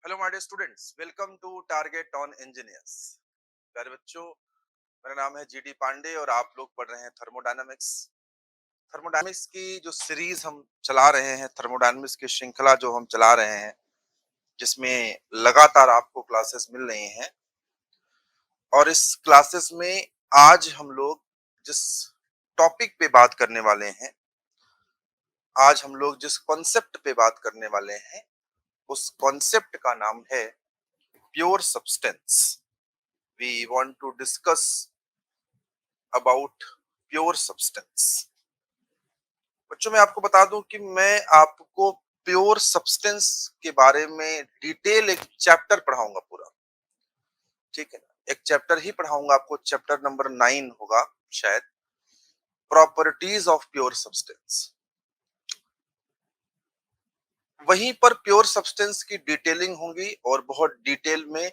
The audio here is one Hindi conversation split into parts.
Hello my dear students, welcome to target on engineers. प्यारे बच्चों, मेरा नाम है जीडी पांडे और आप लोग पढ़ रहे हैं थर्मोडायनामिक्स। थर्मोडायनामिक्स की जो सीरीज हम चला रहे हैं, थर्मोडायनामिक्स की श्रृंखला जो हम चला रहे हैं, जिसमें लगातार आपको क्लासेस मिल रही हैं। और इस क्लासेस में आज हम लोग जिस टॉपिक पे बात करने वाले हैं, आज हम लोग जिस कॉन्सेप्ट पे बात करने वाले हैं, उस कॉन्सेप्ट का नाम है pure substance. We want to discuss about pure substance. बच्चों, मैं आपको बता दूं कि मैं आपको प्योर सब्सटेंस के बारे में डिटेल एक चैप्टर पढ़ाऊंगा पूरा। ठीक है ना, एक चैप्टर ही पढ़ाऊंगा आपको, चैप्टर नंबर 9 होगा शायद, प्रॉपर्टीज ऑफ प्योर सब्सटेंस। वहीं पर प्योर सब्सटेंस की डिटेलिंग होगी और बहुत डिटेल में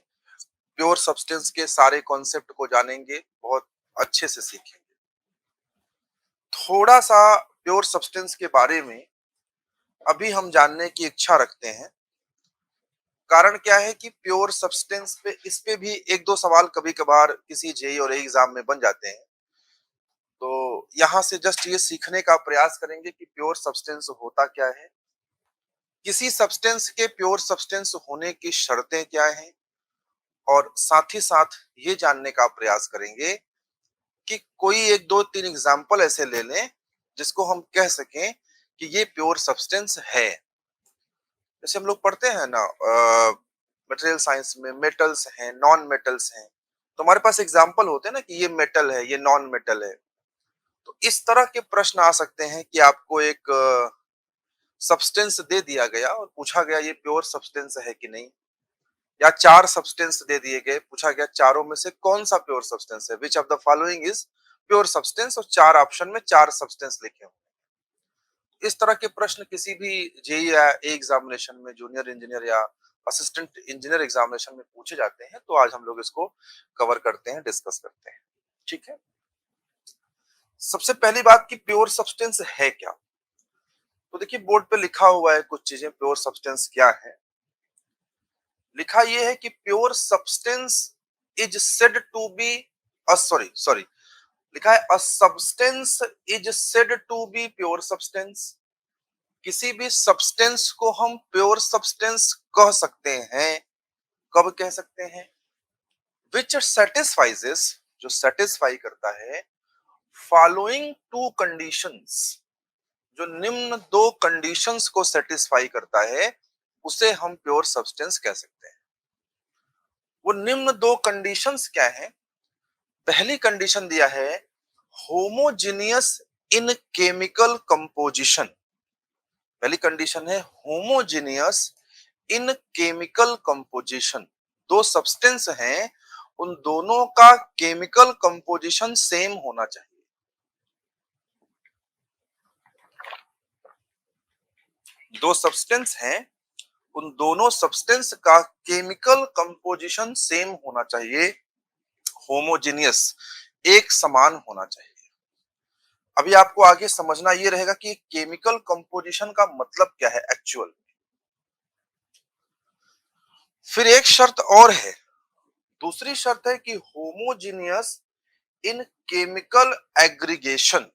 प्योर सब्सटेंस के सारे कॉन्सेप्ट को जानेंगे, बहुत अच्छे से सीखेंगे। थोड़ा सा प्योर सब्सटेंस के बारे में अभी हम जानने की इच्छा रखते हैं। कारण क्या है कि प्योर सब्सटेंस पे, इस पे भी एक दो सवाल कभी कभार किसी जेई और एग्जाम में बन जाते हैं। तो यहां से जस्ट ये सीखने का प्रयास करेंगे कि प्योर सब्सटेंस होता क्या है, किसी सब्सटेंस के प्योर सब्सटेंस होने की शर्तें क्या हैं, और साथ ही साथ ये जानने का प्रयास करेंगे कि कोई एक दो तीन एग्जाम्पल ऐसे ले लें जिसको हम कह सकें कि ये प्योर सब्सटेंस है। जैसे हम लोग पढ़ते हैं ना, मटेरियल साइंस में मेटल्स हैं, नॉन मेटल्स हैं, तो हमारे पास एग्जाम्पल होते हैं ना कि ये मेटल है, ये नॉन मेटल है। तो इस तरह के प्रश्न आ सकते हैं कि आपको एक सब्सटेंस दे दिया गया और पूछा गया ये प्योर सब्सटेंस है कि नहीं, या चार सब्सटेंस दे दिए गए, पूछा गया चारों में से कौन सा प्योर सब्सटेंस है, which of the following is pure substance, और चार ऑप्शन में चार सब्सटेंस लिखे हों। इस तरह के प्रश्न किसी भी जेई या एग्जामिनेशन में, जूनियर इंजीनियर या असिस्टेंट इंजीनियर एग्जामिनेशन में पूछे जाते हैं। तो आज हम लोग इसको कवर करते हैं, डिस्कस करते हैं। ठीक है, सबसे पहली बात कि प्योर सब्सटेंस है क्या। तो देखिए, बोर्ड पे लिखा हुआ है कुछ चीजें, प्योर सब्सटेंस क्या है। लिखा यह है कि pure substance is said to be, sorry sorry, लिखा है a substance is said to be pure substance. किसी भी सब्सटेंस को हम प्योर सब्सटेंस कह सकते हैं। कब कह सकते हैं? विच सेटिस्फाइजेस, जो सेटिस्फाई करता है, फॉलोइंग टू कंडीशंस, जो निम्न दो कंडीशंस को सेटिस्फाई करता है, उसे हम प्योर सब्सटेंस कह सकते हैं। वो निम्न दो कंडीशंस क्या है? पहली कंडीशन दिया है होमोजीनियस इन केमिकल कंपोजिशन। पहली कंडीशन है होमोजीनियस इन केमिकल कंपोजिशन। दो सब्सटेंस हैं, उन दोनों का केमिकल कंपोजिशन सेम होना चाहिए। दो सब्सटेंस हैं, उन दोनों सब्सटेंस का केमिकल कंपोजिशन सेम होना चाहिए, होमोजीनियस, एक समान होना चाहिए। अभी आपको आगे समझना यह रहेगा कि केमिकल कंपोजिशन का मतलब क्या है एक्चुअल। फिर एक शर्त और है, दूसरी शर्त है कि होमोजीनियस इन केमिकल एग्रीगेशन।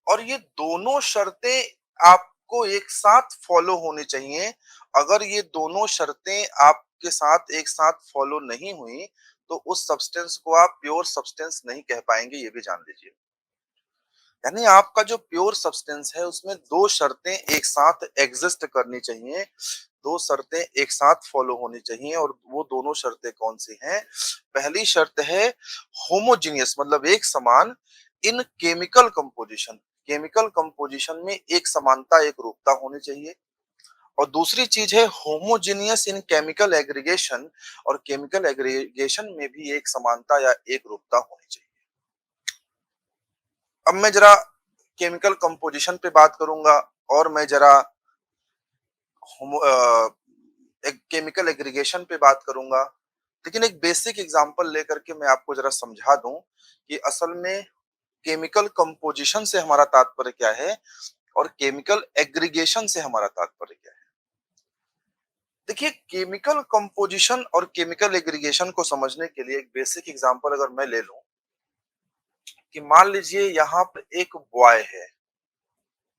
और ये दोनों शर्तें आपको एक साथ फॉलो होनी चाहिए। अगर ये दोनों शर्तें आपके साथ एक साथ फॉलो नहीं हुई तो उस सब्सटेंस को आप प्योर सब्सटेंस नहीं कह पाएंगे, ये भी जान लीजिए। यानी आपका जो प्योर सब्सटेंस है उसमें दो शर्तें एक साथ एग्जिस्ट करनी चाहिए, दो शर्तें एक साथ फॉलो होनी चाहिए। और वो दोनों शर्तें कौन सी हैं? पहली शर्त है होमोजीनियस, मतलब एक समान, इन केमिकल कंपोजिशन, केमिकल कंपोजिशन में एक समानता, एक रूपता होनी चाहिए। और दूसरी चीज है होमोजीनियस इन केमिकल एग्रीगेशन, और केमिकल एग्रीगेशन में भी एक समानता या एक रूपता होनी चाहिए। अब मैं जरा केमिकल कंपोजिशन पे बात करूंगा और मैं जरा एक केमिकल एग्रीगेशन पे बात करूंगा। लेकिन एक बेसिक एग्जांपल लेकर के मैं आपको जरा समझा दूं कि असल में केमिकल कंपोजिशन से हमारा तात्पर्य क्या है और केमिकल एग्रीगेशन से हमारा तात्पर्य क्या है। देखिए, केमिकल कंपोजिशन और केमिकल एग्रीगेशन को समझने के लिए एक बेसिक एग्जांपल अगर मैं ले लूं कि मान लीजिए यहाँ पर एक बॉय है,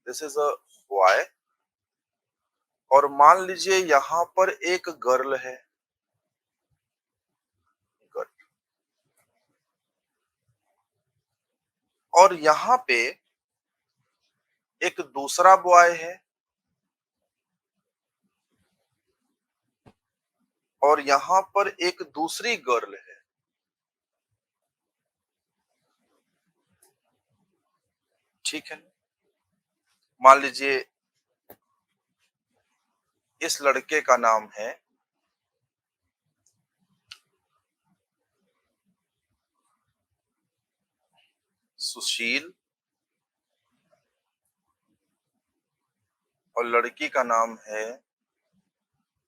दिस इज अ बॉय, और मान लीजिए यहाँ पर एक गर्ल है, गर्ल, और यहाँ पे एक दूसरा बॉय है, और यहाँ पर एक दूसरी गर्ल है। ठीक है, मान लीजिए इस लड़के का नाम है सुशील, और लड़की का नाम है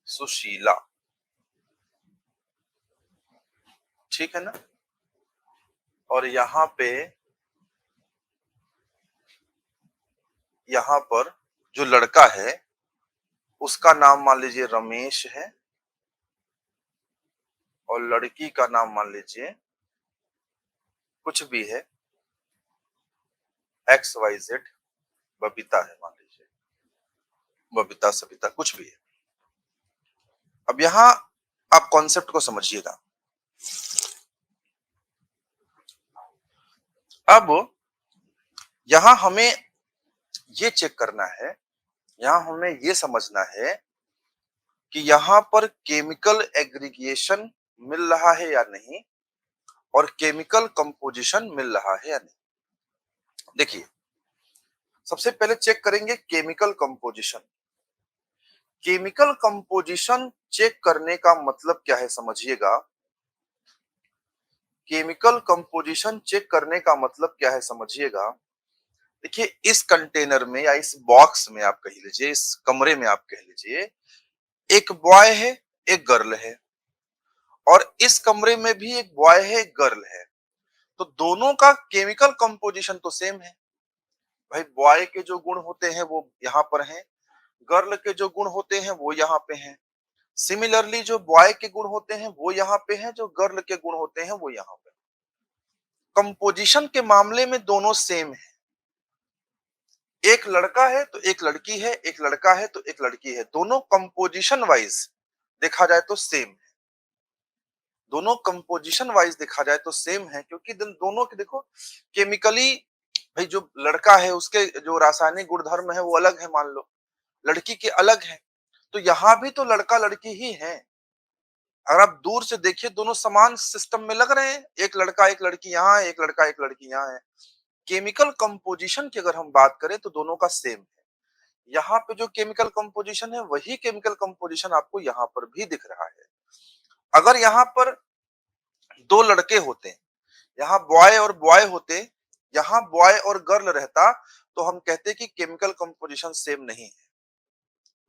सुशीला। ठीक है ना? और यहाँ पर जो लड़का है उसका नाम मान लीजिए रमेश है, और लड़की का नाम मान लीजिए कुछ भी है, एक्स वाई जेड, बबीता है मान लीजिए, बबीता सबिता कुछ भी है। अब यहाँ आप कॉन्सेप्ट को समझिएगा। अब यहाँ हमें ये चेक करना है, यहाँ हमें ये समझना है कि यहाँ पर केमिकल एग्रीगेशन मिल रहा है या नहीं, और केमिकल कंपोजिशन मिल रहा है या नहीं। देखिए, सबसे पहले चेक करेंगे chemical composition. Chemical composition check करने का मतलब क्या है समझिएगा। केमिकल कंपोजिशन चेक करने का मतलब क्या है समझिएगा। देखिए, इस कंटेनर में या इस बॉक्स में आप कह लीजिए, इस कमरे में आप कह लीजिए, एक बॉय है, एक गर्ल है, और इस कमरे में भी एक बॉय है, एक गर्ल है। तो दोनों का केमिकल कंपोजिशन तो सेम है। भाई, बॉय के जो गुण होते हैं वो यहाँ पर हैं, गर्ल के जो गुण होते हैं वो यहाँ पे हैं। सिमिलरली जो बॉय के गुण होते हैं वो यहाँ पे हैं, जो गर्ल के गुण होते हैं वो यहाँ पे। कंपोजिशन के मामले में दोनों सेम है। एक लड़का है तो एक लड़की है, एक लड़का है तो एक लड़की है, दोनों कंपोजिशन वाइज देखा जाए तो सेम है। दोनों कंपोजिशन वाइज देखा जाए तो सेम है, क्योंकि दोनों के देखो केमिकली, भाई जो लड़का है उसके जो रासायनिक गुणधर्म है वो अलग है, मान लो लड़की के अलग है, तो यहाँ भी तो लड़का लड़की ही है। अगर आप दूर से देखिए दोनों समान सिस्टम में लग रहे हैं, एक लड़का एक लड़की यहाँ है, एक लड़का एक लड़की यहाँ है। केमिकल कंपोजिशन की अगर हम बात करें तो दोनों का सेम है। यहाँ पे जो केमिकल कंपोजिशन है वही केमिकल कंपोजिशन आपको यहाँ पर भी दिख रहा है। अगर यहाँ पर दो लड़के होते, यहाँ बॉय और बॉय होते, यहाँ बॉय और गर्ल रहता, तो हम कहते कि केमिकल कंपोजिशन सेम नहीं है।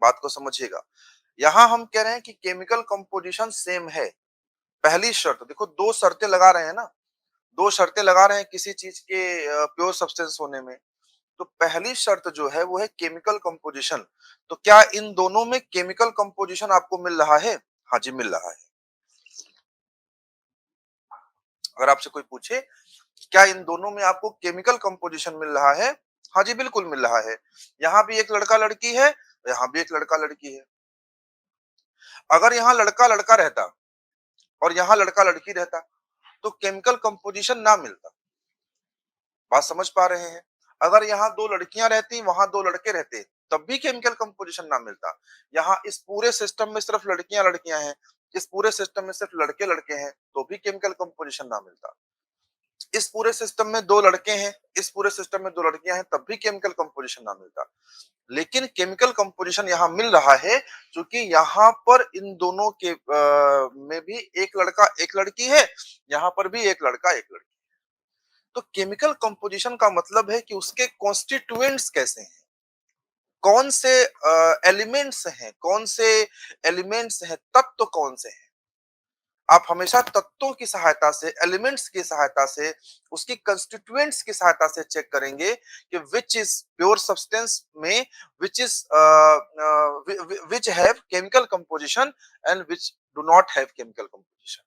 बात को समझिएगा। यहाँ हम कह रहे हैं कि केमिकल कंपोजिशन सेम है। पहली शर्त देखो, दो शर्तें लगा रहे हैं ना, दो शर्तें लगा रहे हैं किसी चीज के प्योर सब्सटेंस होने में। तो पहली शर्त जो है वो है केमिकल कंपोजिशन। तो क्या इन दोनों में केमिकल कंपोजिशन आपको मिल रहा है? हाँ जी, मिल रहा है। अगर आपसे कोई पूछे क्या इन दोनों में आपको केमिकल कंपोजिशन मिल रहा है, हाँ जी बिल्कुल मिल रहा है। यहाँ भी एक लड़का लड़की है, यहाँ भी एक लड़का लड़की है। अगर यहाँ लड़का लड़का रहता और यहाँ लड़का लड़की रहता तो केमिकल कंपोजिशन ना मिलता। बात समझ पा रहे हैं? अगर यहाँ दो लड़कियां रहती, वहां दो लड़के रहते, तब भी केमिकल कंपोजिशन ना मिलता। यहाँ इस पूरे सिस्टम में सिर्फ लड़कियां लड़कियां हैं, इस पूरे सिस्टम में सिर्फ लड़के लड़के हैं, तो भी केमिकल कंपोजिशन ना मिलता। इस पूरे सिस्टम में दो लड़के हैं, इस पूरे सिस्टम में दो लड़कियां हैं, तब भी केमिकल कंपोजिशन ना मिलता। लेकिन केमिकल कंपोजिशन यहाँ मिल रहा है क्योंकि यहाँ पर इन दोनों के में भी एक लड़का एक लड़की है, यहाँ पर भी एक लड़का एक लड़की। तो केमिकल कंपोजिशन का मतलब है कि उसके कॉन्स्टिट्यूएंट्स कैसे हैं, कौन से एलिमेंट्स हैं, कौन से एलिमेंट्स हैं, तत्व कौन से हैं। आप हमेशा तत्वों की सहायता से, एलिमेंट्स की सहायता से, उसकी कंस्टिट्यूएंट्स की सहायता से चेक करेंगे कि विच इज प्योर सब्सटेंस में, which is which have chemical composition and which do not have chemical composition.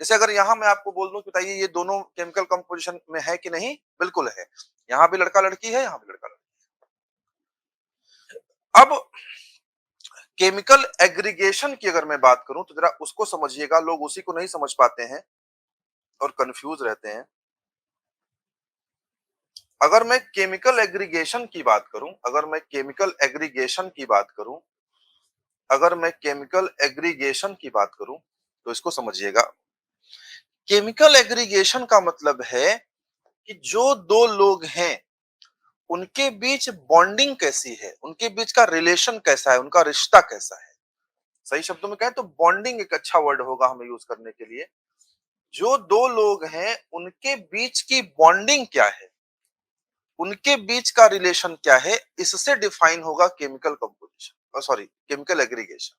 जैसे अगर यहां मैं आपको बोल दूं कि बताइए ये दोनों केमिकल कंपोजिशन में है कि नहीं, बिल्कुल है। यहां भी लड़का लड़की है, यहां भी लड़का लड़की। अब केमिकल एग्रीगेशन की अगर मैं बात करूं तो जरा उसको समझिएगा, लोग उसी को नहीं समझ पाते हैं और कंफ्यूज रहते हैं। अगर मैं केमिकल एग्रीगेशन की बात करूं, अगर मैं केमिकल एग्रीगेशन की बात करूं, अगर मैं केमिकल एग्रीगेशन की बात करूं तो इसको समझिएगा। केमिकल एग्रीगेशन का मतलब है कि जो दो लोग हैं उनके बीच बॉन्डिंग कैसी है, उनके बीच का रिलेशन कैसा है, उनका रिश्ता कैसा है। सही शब्दों में कहें तो बॉन्डिंग एक अच्छा वर्ड होगा हमें यूज करने के लिए। जो दो लोग हैं उनके बीच की बॉन्डिंग क्या है, उनके बीच का रिलेशन क्या है, इससे डिफाइन होगा chemical composition, sorry chemical aggregation.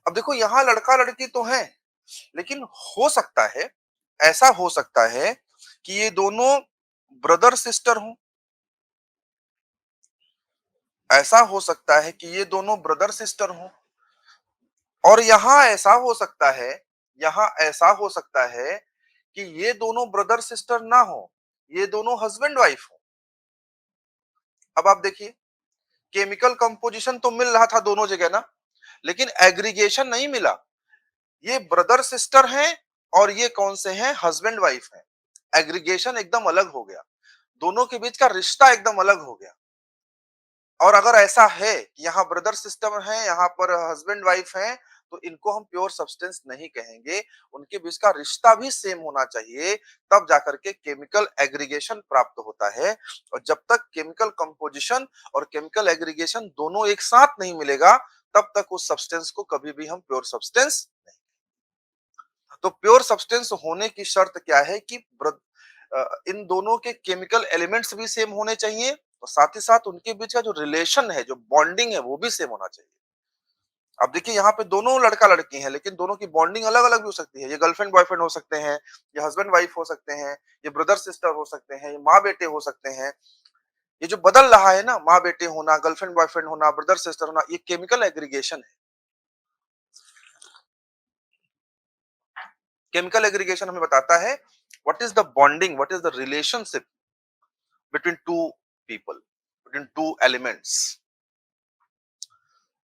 अब देखो यहां लड़का लड़की तो है, लेकिन हो सकता है, ऐसा हो सकता है कि ये दोनों ब्रदर सिस्टर हों, ऐसा हो सकता है कि ये दोनों ब्रदर सिस्टर हों, और यहां ऐसा हो सकता है, यहां ऐसा हो सकता है कि ये दोनों ब्रदर सिस्टर ना हो, ये दोनों हस्बैंड वाइफ हो। अब आप देखिए, केमिकल कंपोजिशन तो मिल रहा था दोनों जगह ना, लेकिन एग्रीगेशन नहीं मिला। ये ब्रदर सिस्टर हैं और ये कौन से हैं, हस्बैंड वाइफ हैं। एग्रीगेशन एकदम अलग हो गया, दोनों के बीच का रिश्ता एकदम अलग हो गया। और अगर ऐसा है कि यहाँ ब्रदर सिस्टर हैं, यहाँ पर हस्बैंड वाइफ हैं, तो इनको हम प्योर सब्सटेंस नहीं कहेंगे। उनके बीच का रिश्ता भी सेम होना चाहिए, तब जाकर के केमिकल एग्रीगेशन प्राप्त होता है। और जब तक केमिकल कंपोजिशन और केमिकल एग्रीगेशन दोनों एक साथ नहीं मिलेगा, तब तक उस सब्सटेंस को कभी भी हम प्योर सब्सटेंस नहीं। तो प्योर सब्सटेंस होने की शर्त क्या है कि इन दोनों के केमिकल एलिमेंट्स भी सेम होने चाहिए, और साथ ही साथ उनके बीच का जो रिलेशन है, जो बॉन्डिंग है, वो भी सेम होना चाहिए। अब देखिए यहाँ पे दोनों लड़का लड़की हैं, लेकिन दोनों की बॉन्डिंग अलग अलग भी हो सकती है। ये गर्लफ्रेंड बॉयफ्रेंड हो सकते हैं, ये हस्बैंड वाइफ हो सकते हैं, ये ब्रदर सिस्टर हो सकते हैं, ये माँ बेटे हो सकते हैं। ये जो बदल रहा है ना, माँ बेटे होना, गर्लफ्रेंड बॉयफ्रेंड होना, ब्रदर सिस्टर होना, ये केमिकल एग्रीगेशन है। केमिकल एग्रीगेशन हमें बताता है what is the bonding, what is the relationship between two people, between two elements.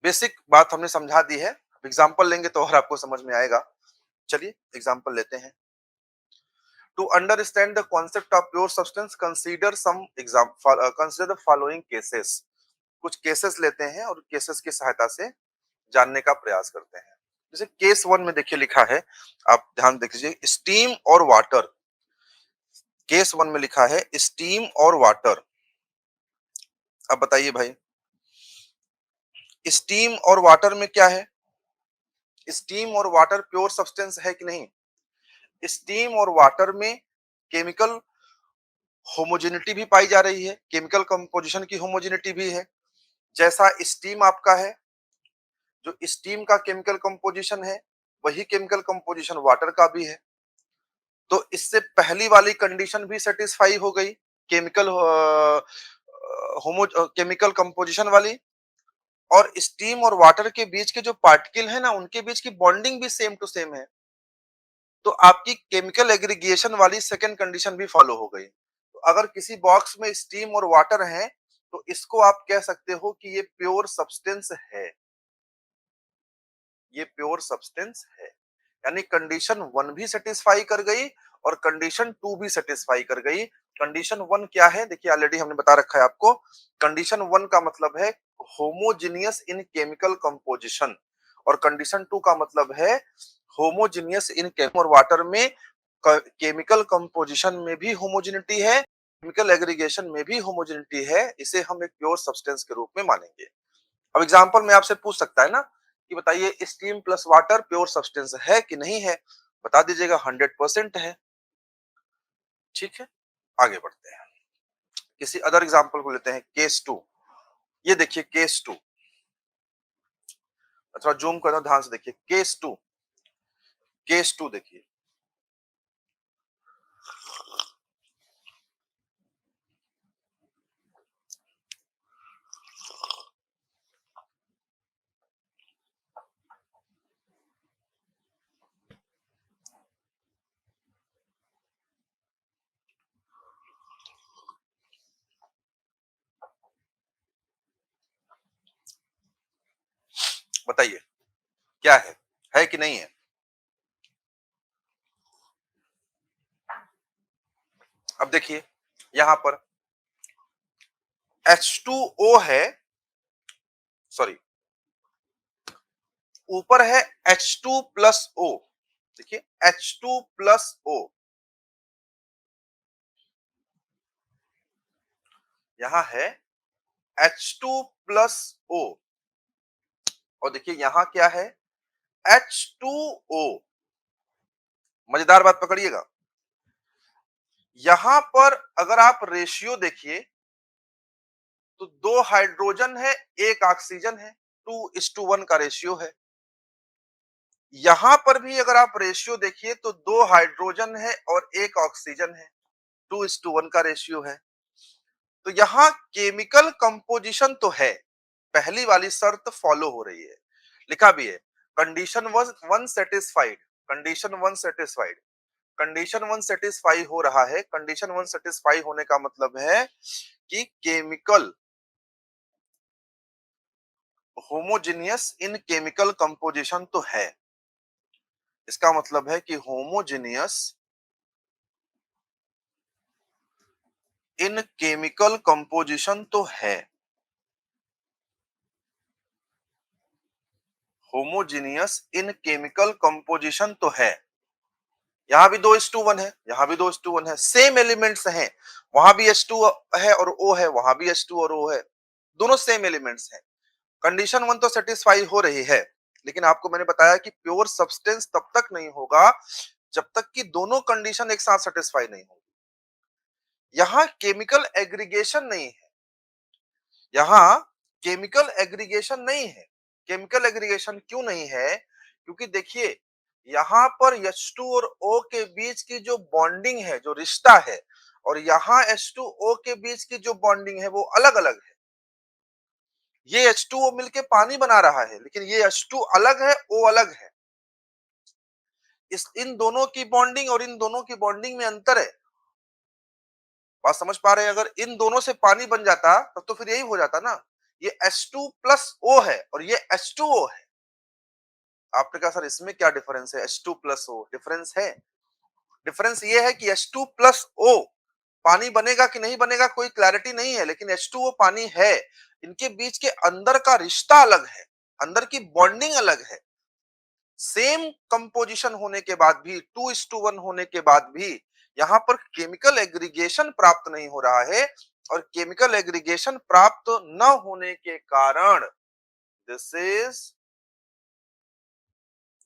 Basic बात हमने समझा दी है। एग्जाम्पल लेंगे तो और आपको समझ में आएगा। चलिए एग्जाम्पल लेते हैं। To understand the concept of pure substance consider some example, consider the following cases. कुछ केसेस लेते हैं और केसेस की सहायता से जानने का प्रयास करते हैं। जैसे केस 1 में देखिए लिखा है, आप ध्यान दीजिए, स्टीम और वाटर। केस 1 में लिखा है स्टीम और वाटर। अब बताइए भाई, स्टीम और वाटर में क्या है, स्टीम और वाटर प्योर सब्सटेंस है कि नहीं। स्टीम और वाटर में केमिकल होमोजेनिटी भी पाई जा रही है, केमिकल कंपोजिशन की होमोजेनिटी भी है। जैसा स्टीम आपका है, जो स्टीम का केमिकल कंपोजिशन है, वही केमिकल कंपोजिशन वाटर का भी है। तो इससे पहली वाली कंडीशन भी सेटिस्फाई हो गई, केमिकल होमो केमिकल कंपोजिशन वाली। और स्टीम और वाटर के बीच के जो पार्टिकल है ना, उनके बीच की बॉन्डिंग भी सेम टू सेम है। तो आपकी केमिकल एग्रीगेशन वाली सेकंड कंडीशन भी फॉलो हो गई। तो अगर किसी बॉक्स में स्टीम और वाटर है, तो इसको आप कह सकते हो कि ये प्योर सब्सटेंस है, ये प्योर सब्सटेंस है। यानी कंडीशन 1 भी सेटिस्फाई कर गई और कंडीशन 2 भी सेटिस्फाई कर गई। कंडीशन 1 क्या है, देखिए ऑलरेडी हमने बता रखा है आपको। कंडीशन 1 का मतलब है होमोजीनियस इन केमिकल कंपोजिशन, और कंडीशन 2 का मतलब है होमोजीनियस इन केमिकल। और वाटर में केमिकल कंपोजिशन में भी होमोजेनिटी है, केमिकल एग्रीगेशन में भी होमोजेनिटी है। इसे हम एक प्योर सब्सटेंस के रूप में मानेंगे। अब एग्जांपल में आपसे पूछ सकता है ना कि बताइए steam plus water pure substance है कि नहीं है, बता दीजिएगा 100% है। ठीक है, आगे बढ़ते हैं, किसी अदर एग्जांपल को लेते हैं। केस 2, ये देखिए केस 2, थोड़ा जूम करो ध्यान से देखिए। केस 2, केस 2 देखिए। बताइए क्या है कि नहीं है? अब देखिए यहां पर H2O है, सॉरी, ऊपर है H2 प्लस O। देखिए H2 प्लस O, यहां है H2 प्लस O, और देखिए यहां क्या है, H2O। मजेदार बात पकड़िएगा, यहां पर अगर आप रेशियो देखिए तो दो हाइड्रोजन है, एक ऑक्सीजन है, 2:1 का रेशियो है। यहां पर भी अगर आप रेशियो देखिए तो दो हाइड्रोजन है और एक ऑक्सीजन है, 2:1 का रेशियो है। तो यहां केमिकल कंपोजिशन तो है, पहली वाली शर्त फॉलो हो रही है, लिखा भी है condition one satisfied, condition one satisfied, condition one satisfy हो रहा है। कंडीशन वन सेटिस्फाई होने का मतलब है कि केमिकल होमोजेनियस इन केमिकल कंपोजिशन तो है। इसका मतलब है कि होमोजेनियस इन केमिकल कंपोजिशन तो है, होमोजेनियस इन केमिकल कंपोजिशन तो है। यहां भी 2:1 है, यहां भी 2:1 है, सेम एलिमेंट्स हैं, वहां भी H2 है और O है, वहां भी H2 और O है, दोनों सेम एलिमेंट्स हैं। कंडीशन वन तो सेटिस्फाई हो रही है, लेकिन आपको मैंने बताया कि प्योर सब्सटेंस तब तक नहीं होगा जब तक कि दोनों कंडीशन एक साथ सेटिस्फाई नहीं होगी। यहां केमिकल एग्रीगेशन नहीं है, यहां केमिकल एग्रीगेशन नहीं है। केमिकल एग्रीगेशन क्यों नहीं है? क्योंकि देखिए यहां पर H2 और O के बीच की जो बॉन्डिंग है, जो रिश्ता है, और यहां H2O के बीच की जो बॉन्डिंग है वो अलग अलग है। ये H2O मिलके पानी बना रहा है, लेकिन ये H2 अलग है, O अलग है। इस इन दोनों की बॉन्डिंग और इन दोनों की बॉन्डिंग में अंतर है। बात समझ पा रहे हैं? अगर इन दोनों से पानी बन जाता तब तो फिर यही हो जाता ना, ये H2 प्लस O है और ये H2O है। आपने कहा सर इसमें क्या डिफरेंस है, H2 प्लस O? डिफरेंस है, डिफरेंस ये है कि H2 प्लस O पानी बनेगा कि नहीं बनेगा कोई क्लैरिटी नहीं है, लेकिन H2O पानी है। इनके बीच के अंदर का रिश्ता अलग है, अंदर की बॉन्डिंग अलग है। सेम कंपोजिशन होने के बाद भी, 2:1 होने के बाद भी यहां पर केमिकल एग्रीगेशन प्राप्त नहीं हो रहा है, और केमिकल एग्रीगेशन प्राप्त न होने के कारण this is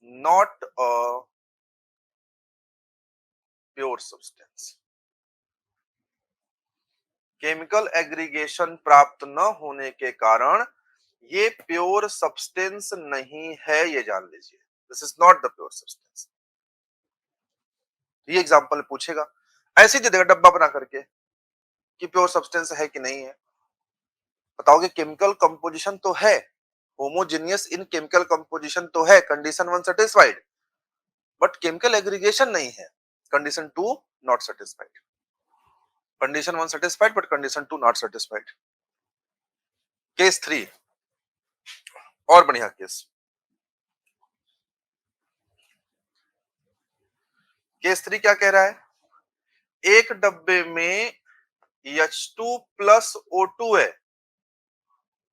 not a pure substance. Chemical aggregation प्राप्त न होने के कारण ये प्योर सब्सटेंस नहीं है, ये जान लीजिए, this is not the pure substance. ये एग्जांपल पूछेगा, ऐसे दे देगा डब्बा बना करके कि प्योर सब्सटेंस है कि नहीं है। बताओगे केमिकल कंपोजिशन तो है, होमोजेनियस इन केमिकल कंपोजिशन तो है, condition one satisfied, but chemical aggregation नहीं है, condition two not satisfied. Condition one satisfied but condition two not satisfied. Case 3 और बढ़िया केस, केस 3 क्या कह रहा है, एक डब्बे में H2 प्लस O2 है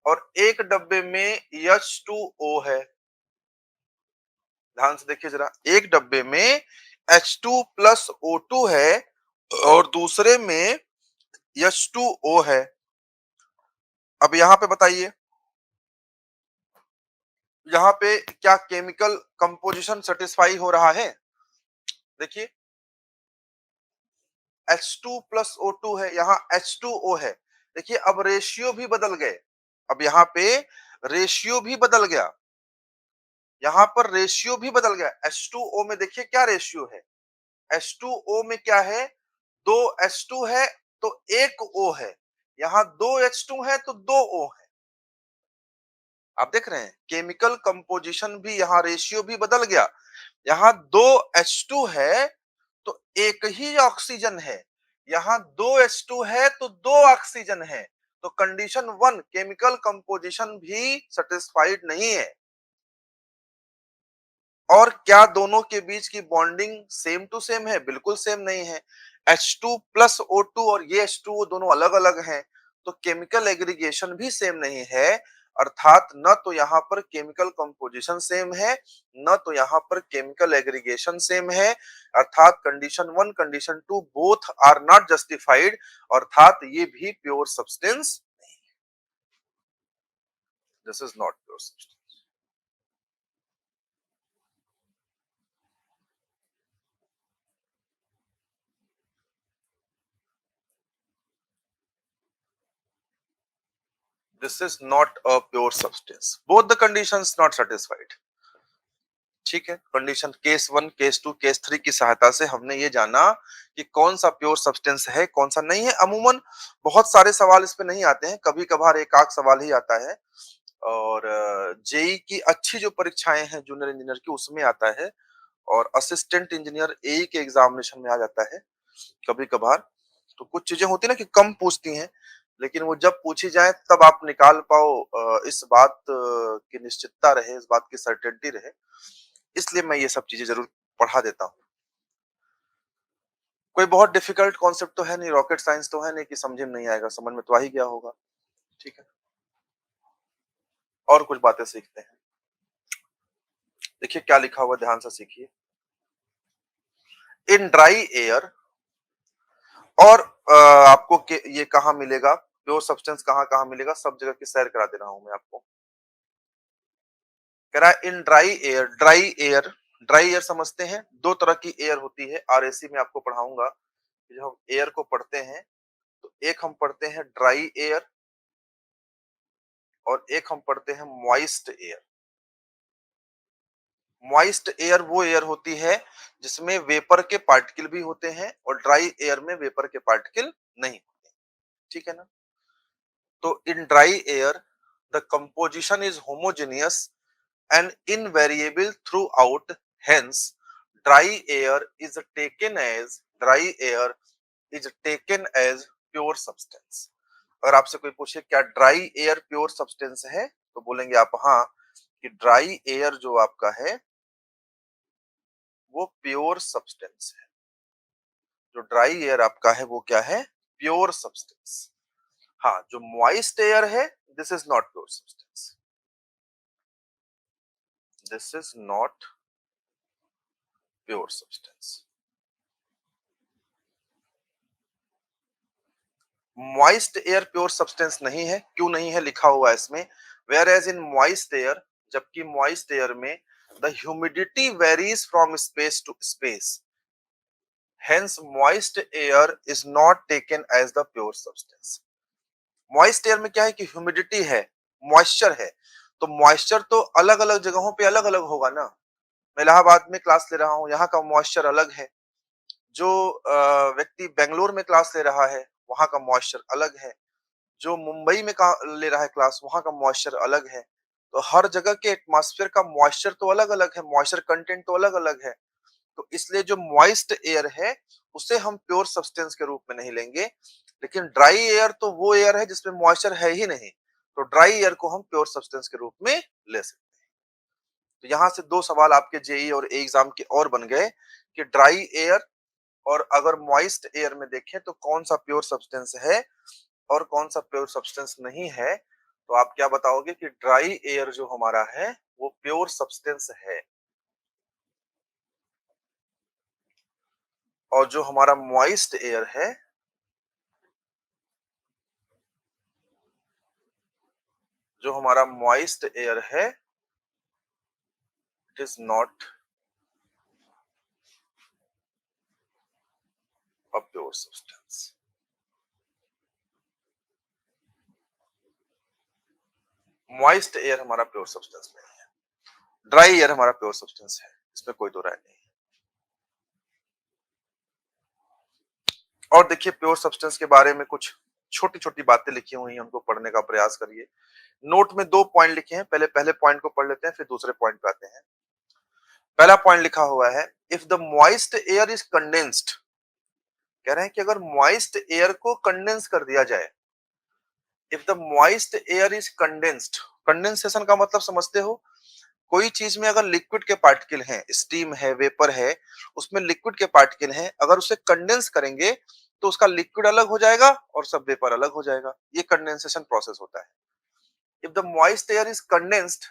और एक डब्बे में H2O है। ध्यान से देखिए जरा, एक डब्बे में H2 प्लस O2 है और दूसरे में H2O है। अब यहां पे बताइए, यहां पे क्या केमिकल कंपोजिशन सेटिस्फाई हो रहा है? देखिए H2 प्लस O2 है, यहां H2O है। देखिए अब रेशियो भी बदल गए, अब यहां पे रेशियो भी बदल गया। यहां पर रेशियो भी बदल गया। H2O में देखिए क्या रेशियो है। H2O में क्या है, 2H2 है तो 1O है। यहां 2H2 है तो 2O है। आप देख रहे हैं केमिकल कंपोजिशन भी, यहां रेशियो भी बदल गया। यहां 2H2 है तो एक ही ऑक्सीजन है। यहां 2H2 है तो 2 ऑक्सीजन है। तो कंडीशन 1 केमिकल कंपोजिशन भी सेटिस्फाइड नहीं है। और क्या दोनों के बीच की बॉन्डिंग सेम टू सेम है? बिल्कुल सेम नहीं है। H2 प्लस O2 और ये H2O दोनों अलग अलग हैं। तो केमिकल एग्रीगेशन भी सेम नहीं है। अर्थात न तो यहाँ पर केमिकल कंपोजिशन सेम है, न तो यहाँ पर केमिकल एग्रीगेशन सेम है। अर्थात condition 1 condition 2 both are not justified. अर्थात ये भी pure substance, this is not pure substance. This is not a pure substance. Both the conditions not satisfied. ठीक है, कंडीशन केस 1, केस 2, केस 3 की सहायता से हमने ये जाना कि कौन सा प्योर सब्सटेंस है, कौन सा नहीं है। अमूमन बहुत सारे सवाल इस पे नहीं आते हैं, कभी कभार एक आध सवाल ही आता है। और जेई की अच्छी जो परीक्षाएं हैं जूनियर इंजीनियर की, उसमें आता है। और असिस्टेंट इंजीनियर एई के एग्जामिनेशन में आ जाता है कभी कभार। तो कुछ चीजें होती है ना कि कम पूछती हैं, लेकिन वो जब पूछी जाए तब आप निकाल पाओ, इस बात की निश्चितता रहे, इस बात की सर्टेनिटी रहे। इसलिए मैं ये सब चीजें जरूर पढ़ा देता हूँ। कोई बहुत डिफिकल्ट कॉन्सेप्ट तो है नहीं, रॉकेट साइंस तो है नहीं कि समझ में नहीं आएगा, समझ में तो आ ही गया होगा। ठीक है, और कुछ बातें सीखते हैं। देखिए क्या लिखा हुआ, ध्यान से सीखिए। इन ड्राई एयर, और आपको ये कहाँ मिलेगा, प्योर सब्सटेंस कहाँ कहाँ मिलेगा, सब जगह की सैर करा दे रहा हूं मैं आपको। कह रहा है in dry air, dry air, dry air समझते हैं, दो तरह की एयर होती है। आरएसी में आपको पढ़ाऊंगा कि जब हम एयर को पढ़ते हैं तो एक हम पढ़ते हैं ड्राई एयर और एक हम पढ़ते हैं मॉइस्ट एयर। मॉइस्ट एयर वो एयर होती है जिसमें वेपर के पार्टिकल भी होते हैं, और ड्राई एयर में वेपर के पार्टिकल नहीं होते। ठीक है ना। तो in dry air the composition is homogeneous and invariable throughout. Hence, dry air is taken as pure substance. अगर आपसे कोई पूछे क्या ड्राई एयर प्योर सब्सटेंस है, तो बोलेंगे आप हाँ, कि ड्राई एयर जो आपका है वो प्योर सब्सटेंस है। जो ड्राई एयर आपका है वो क्या है, प्योर सब्सटेंस। हाँ, जो मॉइस्ट एयर है, this is not pure substance, this is not pure substance. Moist air pure substance नहीं है। क्यों नहीं है, लिखा हुआ है इसमें, whereas in moist air, जबकि मॉइस्ट एयर में the humidity varies from space to space, hence moist air is not taken as the pure substance. Moist air में क्या है कि ह्यूमिडिटी है, मॉइस्चर है। तो मॉइस्चर तो अलग अलग जगहों पे अलग अलग होगा ना। मैं इलाहाबाद में क्लास ले रहा हूँ, यहाँ का मॉइस्चर अलग है। जो व्यक्ति बेंगलोर में क्लास ले रहा है, वहां का मॉइस्चर अलग है। जो मुंबई में ले रहा है क्लास, वहां का मॉइस्चर अलग है। तो हर जगह के एटमॉस्फेयर का मॉइस्चर तो अलग अलग है, मॉइस्चर कंटेंट तो अलग अलग है। तो इसलिए जो मॉइस्ट एयर है उसे हम प्योर सब्सटेंस के रूप में नहीं लेंगे। लेकिन ड्राई एयर तो वो एयर है जिसमें मॉइस्चर है ही नहीं, तो ड्राई एयर को हम प्योर सब्सटेंस के रूप में ले सकते हैं। तो यहां से दो सवाल आपके जेई और ए एग्जाम के और बन गए कि ड्राई एयर और अगर मॉइस्ट एयर में देखें तो कौन सा प्योर सब्सटेंस है और कौन सा प्योर सब्सटेंस नहीं है। तो आप क्या बताओगे कि ड्राई एयर जो हमारा है वो प्योर सब्सटेंस है, और जो हमारा मॉइस्ट एयर है, जो हमारा मॉइस्ट एयर है, it is not a pure substance. Moist air हमारा प्योर सब्सटेंस नहीं है। ड्राई एयर हमारा प्योर सब्सटेंस है, इसमें कोई दो राय नहीं। और देखिए प्योर सब्सटेंस के बारे में कुछ छोटी छोटी बातें लिखी हुई हैं, उनको पढ़ने का प्रयास करिए। नोट में दो पॉइंट लिखे हैं, पहले पहले पॉइंट को पढ़ लेते हैं, फिर दूसरे पॉइंट पे आते हैं। पहला पॉइंट लिखा हुआ है, if the moist air is condensed, कह रहे हैं कि अगर मॉइस्ट एयर को कंडेंस कर दिया जाए, if the moist air is condensed, condensation का मतलब समझते हो, कोई चीज में अगर लिक्विड के पार्टिकल हैं, स्टीम है, वेपर है, उसमें लिक्विड के पार्टिकल हैं, अगर उसे कंडेंस करेंगे तो उसका लिक्विड अलग हो जाएगा और सब वेपर अलग हो जाएगा, ये कंडेंसेशन प्रोसेस होता है। If the moist air is condensed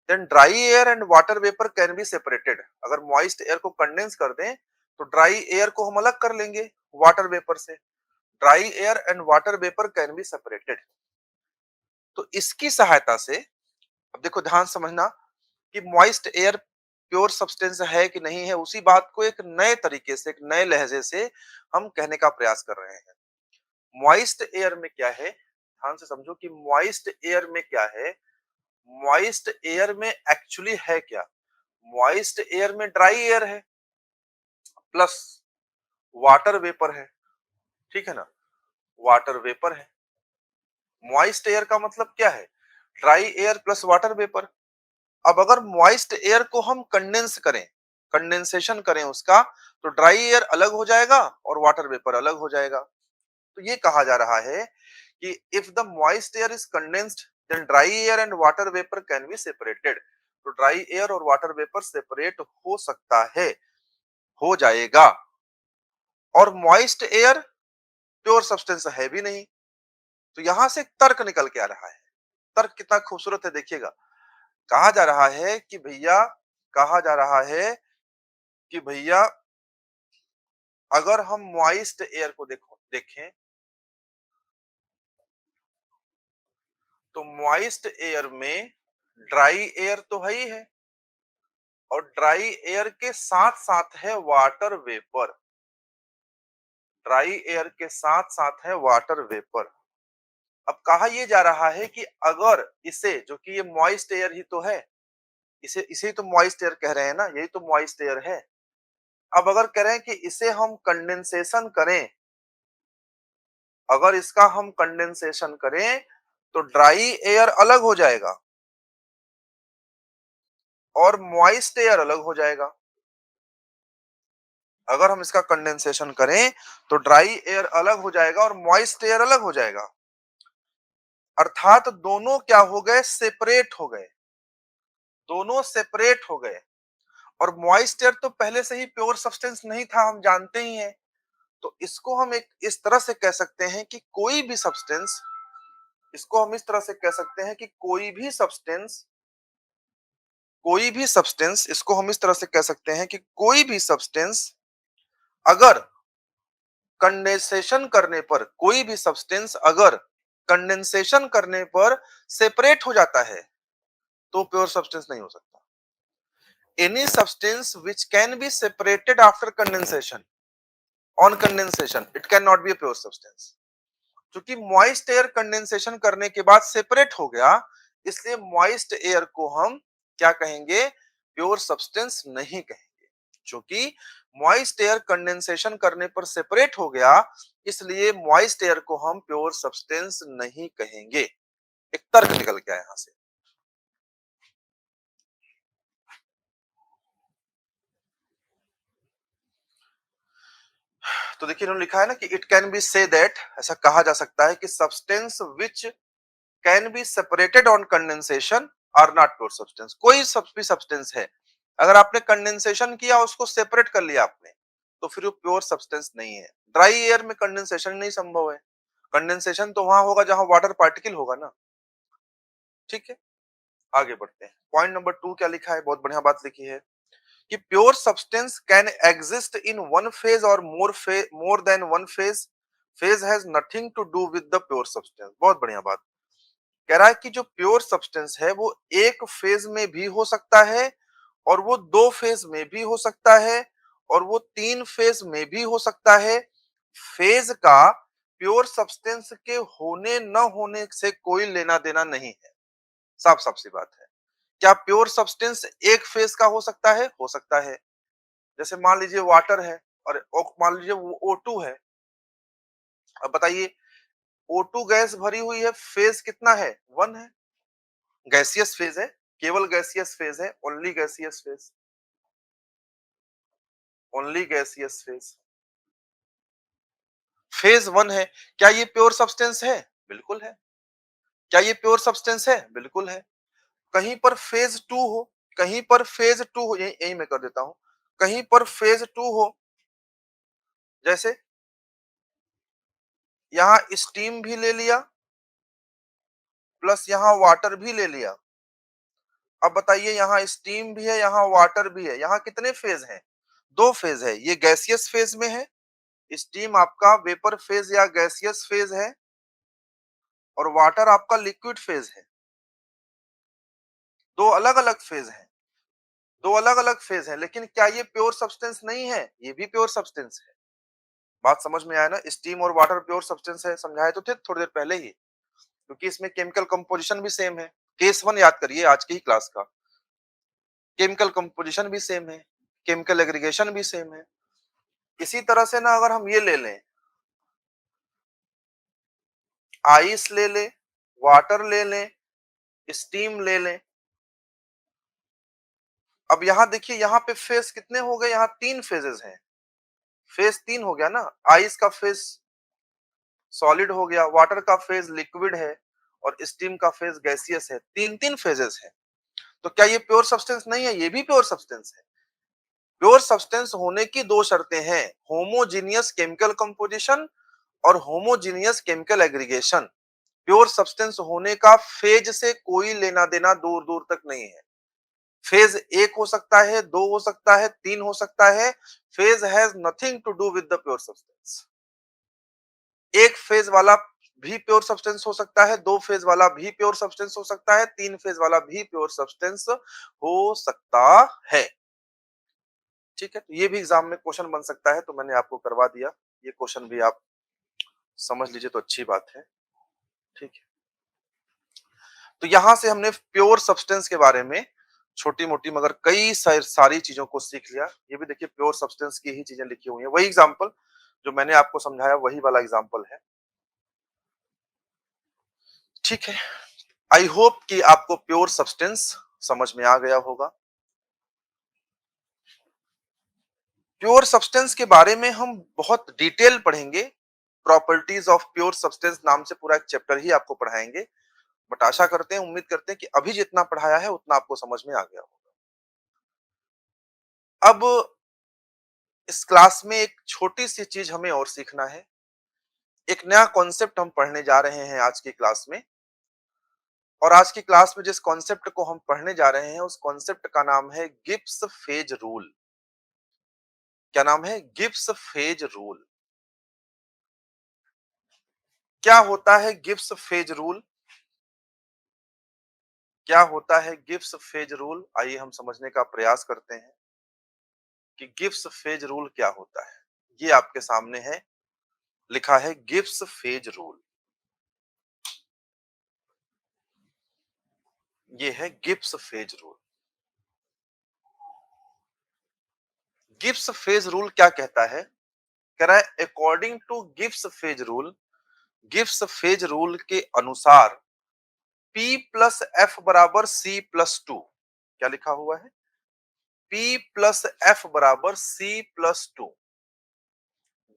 then dry air and water vapour can be separated, अगर मॉइस्ट एयर को कंडेंस कर दें तो ड्राई एयर को हम अलग कर लेंगे वाटर वेपर से, dry air and water vapour can be separated. तो इसकी सहायता से, अब देखो ध्यान समझना कि मॉइस्ट एयर प्योर सब्सटेंस है कि नहीं है, उसी बात को एक नए तरीके से, एक नए लहजे से हम कहने का प्रयास कर रहे हैं। मॉइस्ट एयर में क्या है, ध्यान से समझो कि मॉइस्ट एयर में क्या है। मॉइस्ट एयर में एक्चुअली है क्या, मॉइस्ट एयर में ड्राई एयर है प्लस वाटर वेपर है, ठीक है ना, वाटर वेपर है। मॉइस्ट एयर का मतलब क्या है, dry air plus water vapour. अब अगर मॉइस्ट एयर को हम कंडेंस करें, कंडेंसेशन करें उसका, तो ड्राई एयर अलग हो जाएगा और वाटर वेपर अलग हो जाएगा। तो ये कहा जा रहा है कि if the moist air is condensed then dry air and water vapour can be separated, तो ड्राई एयर और वाटर वेपर सेपरेट हो सकता है, हो जाएगा। और मॉइस्ट एयर प्योर सब्सटेंस है भी नहीं, तो यहां से एक तर्क निकल के आ रहा है। तर्क कितना खूबसूरत है देखिएगा। कहा जा रहा है कि भैया, कहा जा रहा है कि भैया अगर हम मॉइस्ट एयर को देखें तो मॉइस्ट एयर में ड्राई एयर तो है ही है और ड्राई एयर के साथ साथ है वाटर वेपर, ड्राई एयर के साथ साथ है वाटर वेपर। अब कहा यह जा रहा है कि अगर इसे, जो कि ये मॉइस्ट एयर ही तो है, इसे इसे ही तो मॉइस्ट एयर कह रहे हैं ना, यही तो मॉइस्ट एयर है। अब अगर कह रहे हैं कि इसे हम कंडेंसेशन करें, अगर इसका हम कंडेंसेशन करें तो ड्राई एयर अलग हो जाएगा और मॉइस्ट एयर अलग हो जाएगा। अगर हम इसका कंडेंसेशन करें तो ड्राई एयर अलग हो जाएगा और मॉइस्ट एयर अलग हो जाएगा, अर्थात दोनों क्या हो गए, सेपरेट हो गए, दोनों सेपरेट हो गए। और मॉइस्ट एयर तो पहले से ही प्योर सब्सटेंस नहीं था, हम जानते ही हैं। तो इसको हम एक इस तरह से कह सकते हैं कि कोई भी सब्सटेंस, इसको हम इस तरह से कह सकते हैं कि कोई भी सब्सटेंस, कोई भी सब्सटेंस, इसको हम इस तरह से कह सकते हैं कि कोई भी सब्सटेंस अगर कंडेंसेशन करने पर, कोई भी सब्सटेंस अगर कंडेंसेशन करने पर सेपरेट हो जाता है तो प्योर सब्सटेंस नहीं हो सकता। Any substance which can be separated after condensation, on condensation it can not be a pure substance. क्योंकि मॉइस्ट एयर कंडेंसेशन करने के बाद सेपरेट हो गया, इसलिए मॉइस्ट एयर को हम क्या कहेंगे, प्योर सब्सटेंस नहीं कहेंगे। क्योंकि मॉइस्ट एयर कंडेंसेशन करने पर सेपरेट हो गया, इसलिए मॉइस्ट एयर को हम प्योर सब्सटेंस नहीं कहेंगे। एक तर्क निकल गया यहां से। तो देखिए इन्होंने लिखा है ना कि it can be said that, ऐसा कहा जा सकता है कि substance which can be separated on condensation are not pure substance. कोई भी सब्सटेंस है, अगर आपने कंडेंसेशन किया, उसको सेपरेट कर लिया आपने, तो फिर वो प्योर सब्सटेंस नहीं है। ड्राई एयर में कंडेंसेशन नहीं संभव है, कंडेंसेशन तो वहां होगा जहां वाटर पार्टिकल होगा ना। ठीक है, आगे बढ़ते हैं। पॉइंट नंबर 2 क्या लिखा है, बहुत बढ़िया बात लिखी है कि pure substance can exist in one phase और more than one phase, phase has nothing to do with the pure substance. बहुत बढ़िया बात कह रहा है कि जो प्योर सब्सटेंस है वो एक फेज में भी हो सकता है और वो दो फेज में भी हो सकता है और वो तीन फेज में भी हो सकता है। फेज का प्योर सब्सटेंस के होने न होने से कोई लेना देना नहीं है, साफ साफ सी बात है। क्या प्योर सब्सटेंस एक फेज का हो सकता है? हो सकता है। जैसे मान लीजिए वाटर है और मान लीजिए O2 है। अब बताइए O2 गैस भरी हुई है, फेज कितना है? 1 है। गैसियस फेज है, केवल गैसियस फेज है, only gaseous phase, only gaseous phase. Phase 1 है। क्या ये प्योर सब्सटेंस है? बिल्कुल है। क्या ये प्योर सब्सटेंस है? बिल्कुल है। कहीं पर फेज 2 हो, कहीं पर फेज 2 हो, यही यही मैं कर देता हूं। कहीं पर फेज 2 हो, जैसे यहां स्टीम भी ले लिया प्लस यहां वाटर भी ले लिया। अब बताइए यहां स्टीम भी है, यहां वाटर भी है, यहां कितने फेज हैं? 2 फेज है। ये गैसियस फेज में है, स्टीम आपका वेपर फेज या गैसियस फेज है, और वाटर आपका लिक्विड फेज है। दो अलग अलग फेज हैं, दो अलग अलग फेज हैं, लेकिन क्या ये प्योर सब्सटेंस नहीं है? ये भी प्योर सब्सटेंस है। बात समझ में आया ना? स्टीम और वाटर प्योर सब्सटेंस है, समझाए तो थे थोड़ी देर पहले ही, क्योंकि इसमें केमिकल कंपोजिशन भी सेम है। केस 1 याद करिए आज की ही क्लास का, केमिकल कंपोजिशन भी सेम है, केमिकल एग्रीगेशन भी सेम है। इसी तरह से ना अगर हम ये ले लें, आइस ले लें, वाटर ले लें, स्टीम ले लें। अब यहां देखिए, यहां पे फेज कितने हो गए? यहां 3 फेजेस हैं। फेज 3 हो गया ना। आइस का फेज सॉलिड हो गया, वाटर का फेज लिक्विड है, और स्टीम का फेज गैसियस है। तीन तीन फेजेस है। तो क्या ये प्योर सब्सटेंस नहीं है? ये भी प्योर सब्सटेंस है। प्योर सब्सटेंस होने की दो शर्तें हैं, होमोजीनियस केमिकल कंपोजिशन और homogeneous chemical aggregation. Pure substance होने का फेज से कोई लेना देना दूर दूर तक नहीं है। फेज 1 हो सकता है, 2 हो सकता है, 3 हो सकता है। Phase has nothing to do with the pure substance. एक फेज वाला भी प्योर सब्सटेंस हो सकता है, 2 फेज वाला भी प्योर सब्सटेंस हो सकता है, 3 फेज वाला भी प्योर सब्सटेंस हो सकता है। ठीक है, तो ये भी एग्जाम में क्वेश्चन बन सकता है, तो मैंने आपको करवा दिया। ये क्वेश्चन भी आप समझ लीजिए तो अच्छी बात है। ठीक है, तो यहां से हमने प्योर सब्सटेंस के बारे में छोटी मोटी मगर कई सारी चीजों को सीख लिया। ये भी देखिए प्योर सब्सटेंस की ही चीजें लिखी हुई है, वही एग्जाम्पल जो मैंने आपको समझाया वही वाला एग्जाम्पल है। ठीक है, आई होप कि आपको प्योर सब्सटेंस समझ में आ गया होगा। प्योर सब्सटेंस के बारे में हम बहुत डिटेल पढ़ेंगे। प्रॉपर्टीज ऑफ प्योर सब्सटेंस नाम से पूरा एक चैप्टर ही आपको पढ़ाएंगे। बट आशा करते हैं, उम्मीद करते हैं कि अभी जितना पढ़ाया है उतना आपको समझ में आ गया होगा। अब इस क्लास में एक छोटी सी चीज हमें और सीखना है। एक नया कॉन्सेप्ट हम पढ़ने जा रहे हैं आज की क्लास में, और आज की क्लास में जिस कॉन्सेप्ट को हम पढ़ने जा रहे हैं उस कॉन्सेप्ट का नाम है गिब्स फेज रूल। क्या नाम है? Gibbs phase rule. क्या होता है गिब्स फेज रूल? क्या होता है गिब्स फेज रूल? आइए हम समझने का प्रयास करते हैं कि गिब्स फेज रूल क्या होता है। ये आपके सामने है, लिखा है गिब्स फेज रूल। ये है Gibbs phase rule. Gibbs phase rule क्या कहता है? कह रहा है according to Gibbs phase rule, Gibbs phase rule के अनुसार P प्लस एफ बराबर C+2। क्या लिखा हुआ है? P प्लस एफ बराबर C+2।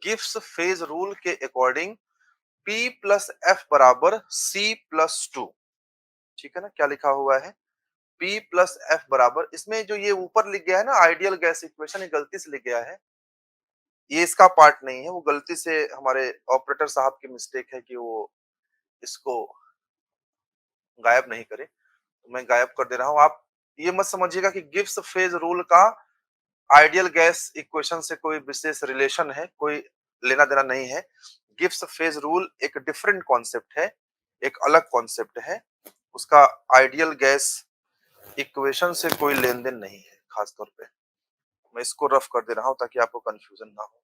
गिब्स फेज रूल के अकॉर्डिंग P प्लस एफ बराबर C+2। ठीक है ना? क्या लिखा हुआ है? P प्लस एफ बराबर, इसमें जो ये ऊपर लिख गया है ना आइडियल गैस इक्वेशन, ये गलती से लिख गया है। ये इसका पार्ट नहीं है, वो गलती से हमारे ऑपरेटर साहब की मिस्टेक है कि वो इसको गायब नहीं करे, तो मैं गायब कर दे रहा हूं। आप ये मत समझिएगा कि गिब्स फेज रूल का आइडियल गैस इक्वेशन से कोई विशेष रिलेशन है, कोई लेना देना नहीं है। गिब्स फेज रूल एक डिफरेंट कॉन्सेप्ट है, एक अलग कॉन्सेप्ट है। उसका आइडियल गैस इक्वेशन से कोई लेन देन नहीं है। खास तौर पे मैं इसको रफ कर दे रहा हूं ताकि आपको कंफ्यूजन ना हो।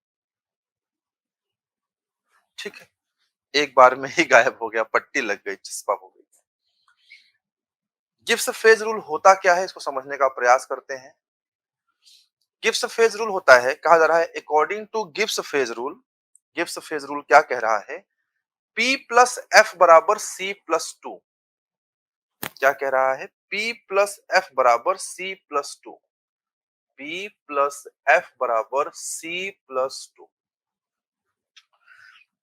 ठीक है, एक बार में ही गायब हो गया, पट्टी लग गई, चिस्पा हो गई। गिब्स फेज रूल होता क्या है, इसको समझने का प्रयास करते हैं। गिब्स फेज रूल होता है, कहा जा रहा है according to Gibbs phase rule, Gibbs phase rule क्या कह रहा है, P प्लस एफ बराबर सी प्लस टू। क्या कह रहा है, P प्लस एफ बराबर C plus two. P plus F बराबर सी प्लस टू।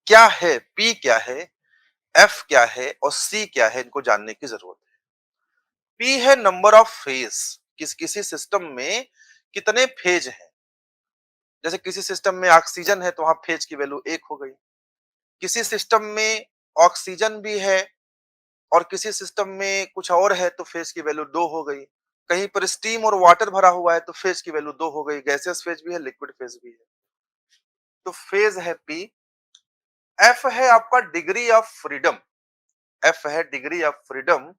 क्या है, P क्या है, F क्या है और C क्या है, इनको जानने की जरूरत है। P है नंबर ऑफ फेज, किसी सिस्टम में कितने फेज हैं। जैसे किसी सिस्टम में ऑक्सीजन है तो वहां फेज की वैल्यू एक हो गई। किसी सिस्टम में ऑक्सीजन भी है और किसी सिस्टम में कुछ और है तो फेज की वैल्यू दो हो गई। कहीं पर स्टीम और वाटर भरा हुआ है तो फेज की वैल्यू दो हो गई। गैसियस फेज भी है, लिक्विड फेज भी है। तो फेज है P। F है आपका डिग्री ऑफ फ्रीडम। F है डिग्री ऑफ फ्रीडम,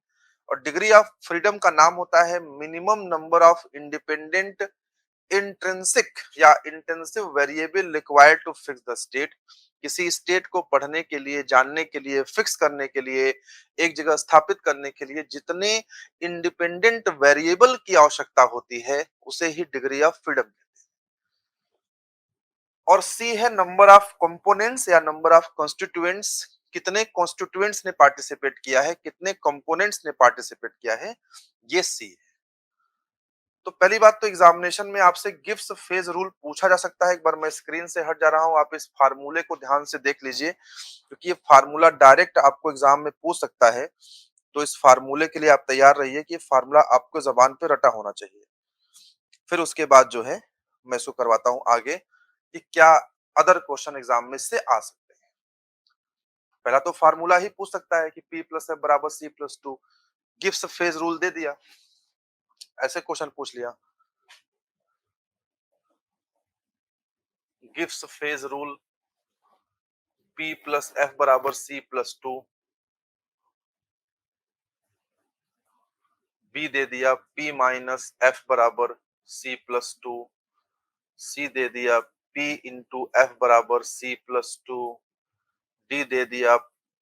और डिग्री ऑफ फ्रीडम का नाम होता है minimum number of independent intrinsic या intensive variable required to fix the state. किसी स्टेट को पढ़ने के लिए, जानने के लिए, फिक्स करने के लिए, एक जगह स्थापित करने के लिए जितने इंडिपेंडेंट वेरिएबल की आवश्यकता होती है उसे ही डिग्री ऑफ फ्रीडम। और सी है नंबर ऑफ कंपोनेंट्स या नंबर ऑफ कॉन्स्टिट्यूएंट्स, कितने कॉन्स्टिट्यूएंट्स ने पार्टिसिपेट किया है, कितने कंपोनेंट्स ने पार्टिसिपेट किया है, ये सी है। तो पहली बात तो एग्जामिनेशन में आपसे गिब्स फेज रूल पूछा जा सकता है। एक बार मैं स्क्रीन से हट जा रहा हूं, आप इस फार्मूले को ध्यान से देख लीजिए, क्योंकि ये फार्मूला डायरेक्ट आपको एग्जाम में पूछ सकता है। तो इस फार्मूले के लिए आप तैयार रहिए कि फार्मूला आपको जबान पे रटा होना चाहिए। फिर उसके बाद जो है मैं इसको करवाता हूं आगे कि क्या अदर क्वेश्चन एग्जाम में से आ सकते हैं। पहला तो फार्मूला ही पूछ सकता है कि P प्लस एफ बराबर C plus two. Gibbs phase rule दे दिया, ऐसे क्वेश्चन पूछ लिया। Gibbs phase rule P plus F बराबर सी प्लस टू। बी दे दिया P माइनस एफ बराबर सी प्लस टू। सी दे दिया P इंटू एफ बराबर सी प्लस टू। डी दे दिया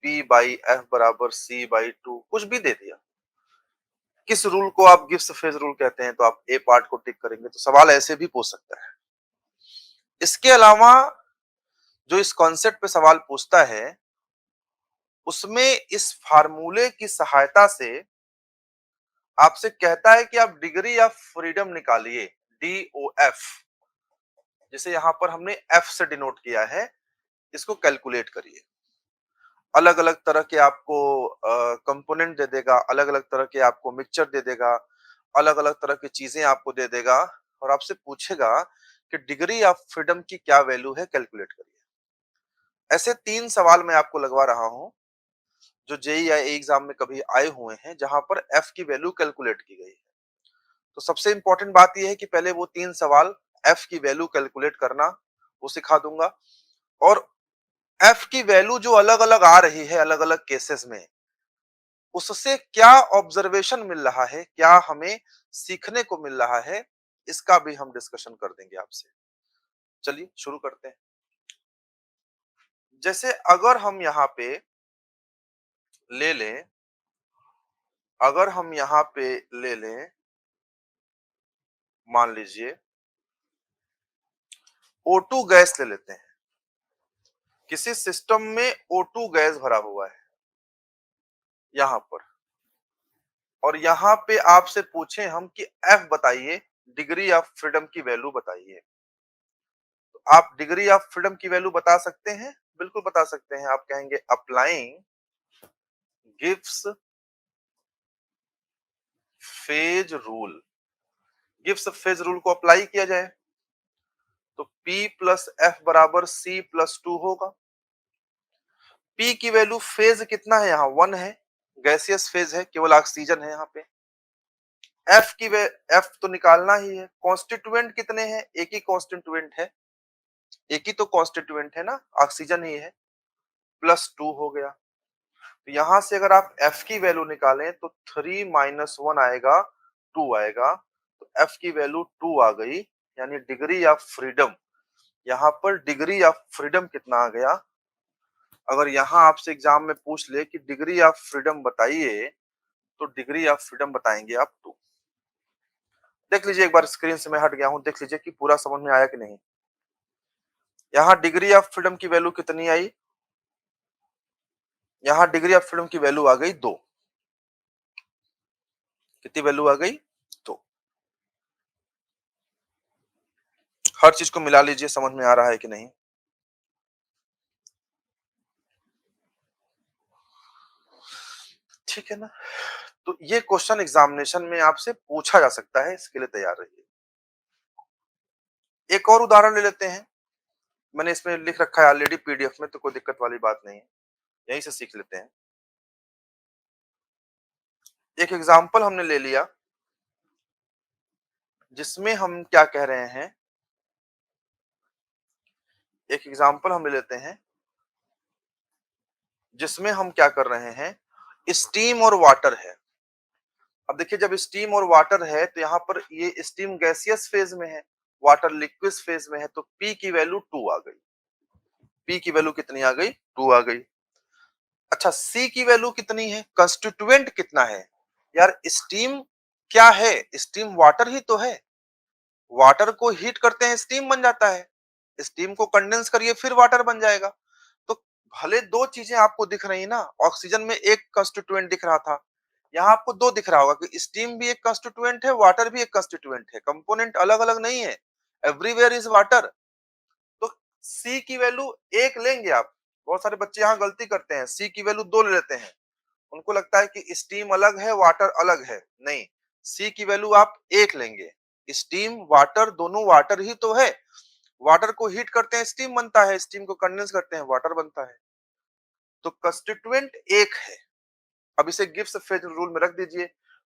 P बाई एफ बराबर सी बाई टू। कुछ भी दे दिया। किस रूल को आप गिब्स फेज रूल कहते हैं, तो आप ए पार्ट को टिक करेंगे। तो सवाल ऐसे भी पूछ सकता है। इसके अलावा जो इस कॉन्सेप्ट पे सवाल पूछता है उसमें इस फार्मूले की सहायता से आपसे कहता है कि आप डिग्री ऑफ फ्रीडम निकालिए, DOF, जिसे यहां पर हमने F से डिनोट किया है, इसको कैलकुलेट करिए। अलग अलग तरह के आपको कंपोनेंट दे देगा, अलग अलग तरह के आपको मिक्सचर दे देगा, अलग अलग तरह की चीजें आपको दे देगा और आपसे पूछेगा कि डिग्री ऑफ फ्रीडम की क्या वैल्यू है, कैलकुलेट करिए। ऐसे 3 सवाल मैं आपको लगवा रहा हूं जो जेईई या एग्जाम में कभी आए हुए हैं, जहां पर एफ की वैल्यू कैलकुलेट की गई है। तो सबसे इंपॉर्टेंट बात यह है कि पहले वो 3 सवाल एफ की वैल्यू कैलकुलेट करना वो सिखा दूंगा, और एफ की वैल्यू जो अलग अलग आ रही है अलग अलग केसेस में, उससे क्या ऑब्जर्वेशन मिल रहा है, क्या हमें सीखने को मिल रहा है, इसका भी हम डिस्कशन कर देंगे आपसे। चलिए शुरू करते हैं। जैसे अगर हम यहां पे ले लें, अगर हम यहां पे ले लें, मान लीजिए O2 गैस ले लेते हैं। किसी सिस्टम में O2 गैस भरा हुआ है यहां पर, और यहां पे आपसे पूछे हम कि F बताइए, डिग्री ऑफ फ्रीडम की वैल्यू बताइए। तो आप डिग्री ऑफ फ्रीडम की वैल्यू बता सकते हैं, बिल्कुल बता सकते हैं। आप कहेंगे applying Gibbs phase rule. Gibbs phase rule को अप्लाई किया जाए तो P प्लस एफ बराबर सी प्लस टू होगा। P की वैल्यू, फेज कितना है यहाँ, 1 है, गैसियस फेज है, केवल ऑक्सीजन है यहाँ पे। एफ की वे एफ तो निकालना ही है। कॉन्स्टिट्यूएंट कितने हैं, एक ही कॉन्स्टिट्यूएंट है, एक ही तो कॉन्स्टिट्यूएंट है ना, ऑक्सीजन ही है, प्लस टू हो गया। तो यहां से अगर आप एफ की वैल्यू निकालें तो 3 माइनस 1 आएगा, 2 आएगा। तो एफ की वैल्यू 2 आ गई, यानी डिग्री ऑफ फ्रीडम, यहाँ पर डिग्री ऑफ फ्रीडम कितना आ गया। अगर यहाँ आपसे एग्जाम में पूछ ले कि डिग्री ऑफ फ्रीडम बताइए, तो डिग्री ऑफ फ्रीडम बताएंगे आप 2। देख लीजिए, एक बार स्क्रीन से मैं हट गया हूं, देख लीजिए कि पूरा समझ में आया कि नहीं। यहाँ डिग्री ऑफ फ्रीडम की वैल्यू कितनी आई, यहाँ डिग्री ऑफ फ्रीडम की वैल्यू आ गई 2। कितनी वैल्यू आ गई, 2। हर चीज को मिला लीजिए, समझ में आ रहा है कि नहीं। ठीक है ना। तो ये क्वेश्चन एग्जामिनेशन में आपसे पूछा जा सकता है, इसके लिए तैयार रहिए। एक और उदाहरण ले लेते हैं, मैंने इसमें लिख रखा है ऑलरेडी पीडीएफ में, तो कोई दिक्कत वाली बात नहीं है, यहीं से सीख लेते हैं। एक एग्जाम्पल हमने ले लिया जिसमें हम क्या कह रहे हैं, एक एग्जाम्पल हम ले लेते हैं जिसमें हम क्या कर रहे हैं, स्टीम और वाटर है। अब देखिए, जब स्टीम और वाटर है तो यहाँ पर ये स्टीम गैसियस फेज में है, वाटर लिक्विड फेज में है, तो P की वैल्यू 2 आ गई। P की वैल्यू कितनी आ गई, 2 आ गई। अच्छा, C की वैल्यू कितनी है, कंस्टिट्यूएंट कितना है। यार स्टीम क्या है, स्टीम वाटर ही तो है, वाटर को हीट करते हैं स्टीम बन जाता है, स्टीम को कंडेंस करिए फिर वाटर बन जाएगा। तो भले दो चीजें आपको दिख रही ना, ऑक्सीजन में एक कंस्टिट्यूएंट दिख रहा था, यहाँ आपको दो दिख रहा होगा कि स्टीम भी एक कंस्टिट्यूएंट है, वाटर भी एक कंस्टिट्यूएंट है, कंपोनेंट अलग अलग नहीं है, एवरीवेयर इज वाटर। तो सी की वैल्यू 1 लेंगे आप। बहुत सारे बच्चे यहाँ गलती करते हैं, सी की वैल्यू 2 ले लेते हैं, उनको लगता है कि स्टीम अलग है वाटर अलग है, नहीं, सी की वैल्यू आप 1 लेंगे। स्टीम वाटर दोनों वाटर ही तो है, वाटर को हीट करते हैं स्टीम बनता है, स्टीम को कंडेंस करते हैं वाटर बनता है। तो कंस्टिट्यूएंट 1 है। अब इसे गिब्स फेज रूल में रख दीजिए,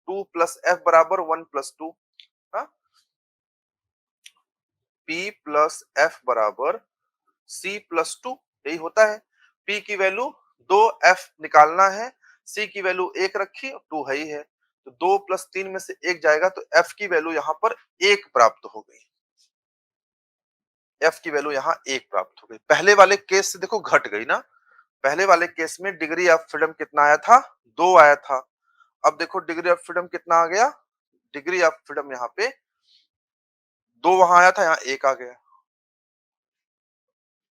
2 प्लस एफ बराबर 1 प्लस 2। पी प्लस एफ बराबर सी प्लस 2, यही होता है। पी की वैल्यू 2, एफ निकालना है, सी की वैल्यू 1 रखी, 2 है ही है, तो 2 प्लस 3 में से 1 जाएगा, तो एफ की वैल्यू यहां पर 1 प्राप्त हो गई। एफ की वैल्यू यहां 1 प्राप्त हो गई। पहले वाले केस से देखो घट गई ना, पहले वाले केस में डिग्री ऑफ फ्रीडम कितना आया था, 2 आया था। अब देखो डिग्री ऑफ फ्रीडम कितना आ गया, डिग्री ऑफ फ्रीडम यहाँ पे 2 वहां आया था, यहाँ 1 आ गया।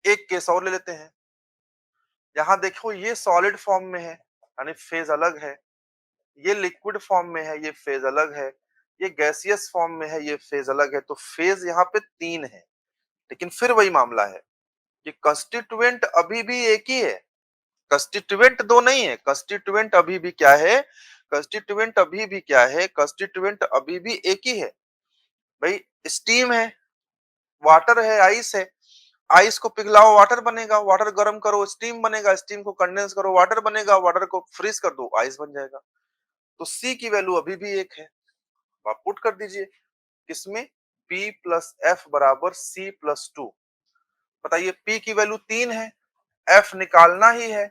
एक केस और ले लेते हैं, यहाँ देखो ये सॉलिड फॉर्म में है, यानी फेज अलग है, ये लिक्विड फॉर्म में है, ये फेज अलग है, ये गैसियस फॉर्म में है, ये फेज अलग है, तो फेज यहाँ पे 3 है। लेकिन फिर वही मामला है कि कंस्टिट्यूएंट अभी भी एक ही है, कंस्टिट्यूएंट दो नहीं है, कंस्टिट्यूएंट अभी भी क्या है, कंस्टिट्यूएंट अभी भी क्या है, कंस्टिट्यूएंट अभी भी एक ही है। भाई स्टीम है, वाटर है, आइस है, आइस को पिघलाओ वाटर बनेगा, वाटर गर्म करो स्टीम बनेगा, स्टीम को कंडेंस करो वाटर बनेगा, वाटर को फ्रीज कर दो आइस बन जाएगा। तो सी की वैल्यू अभी भी 1 है, आप पुट कर दीजिए किसमें, P प्लस एफ बराबर C प्लस 2। बताइए P की वैल्यू 3 है, F निकालना ही है,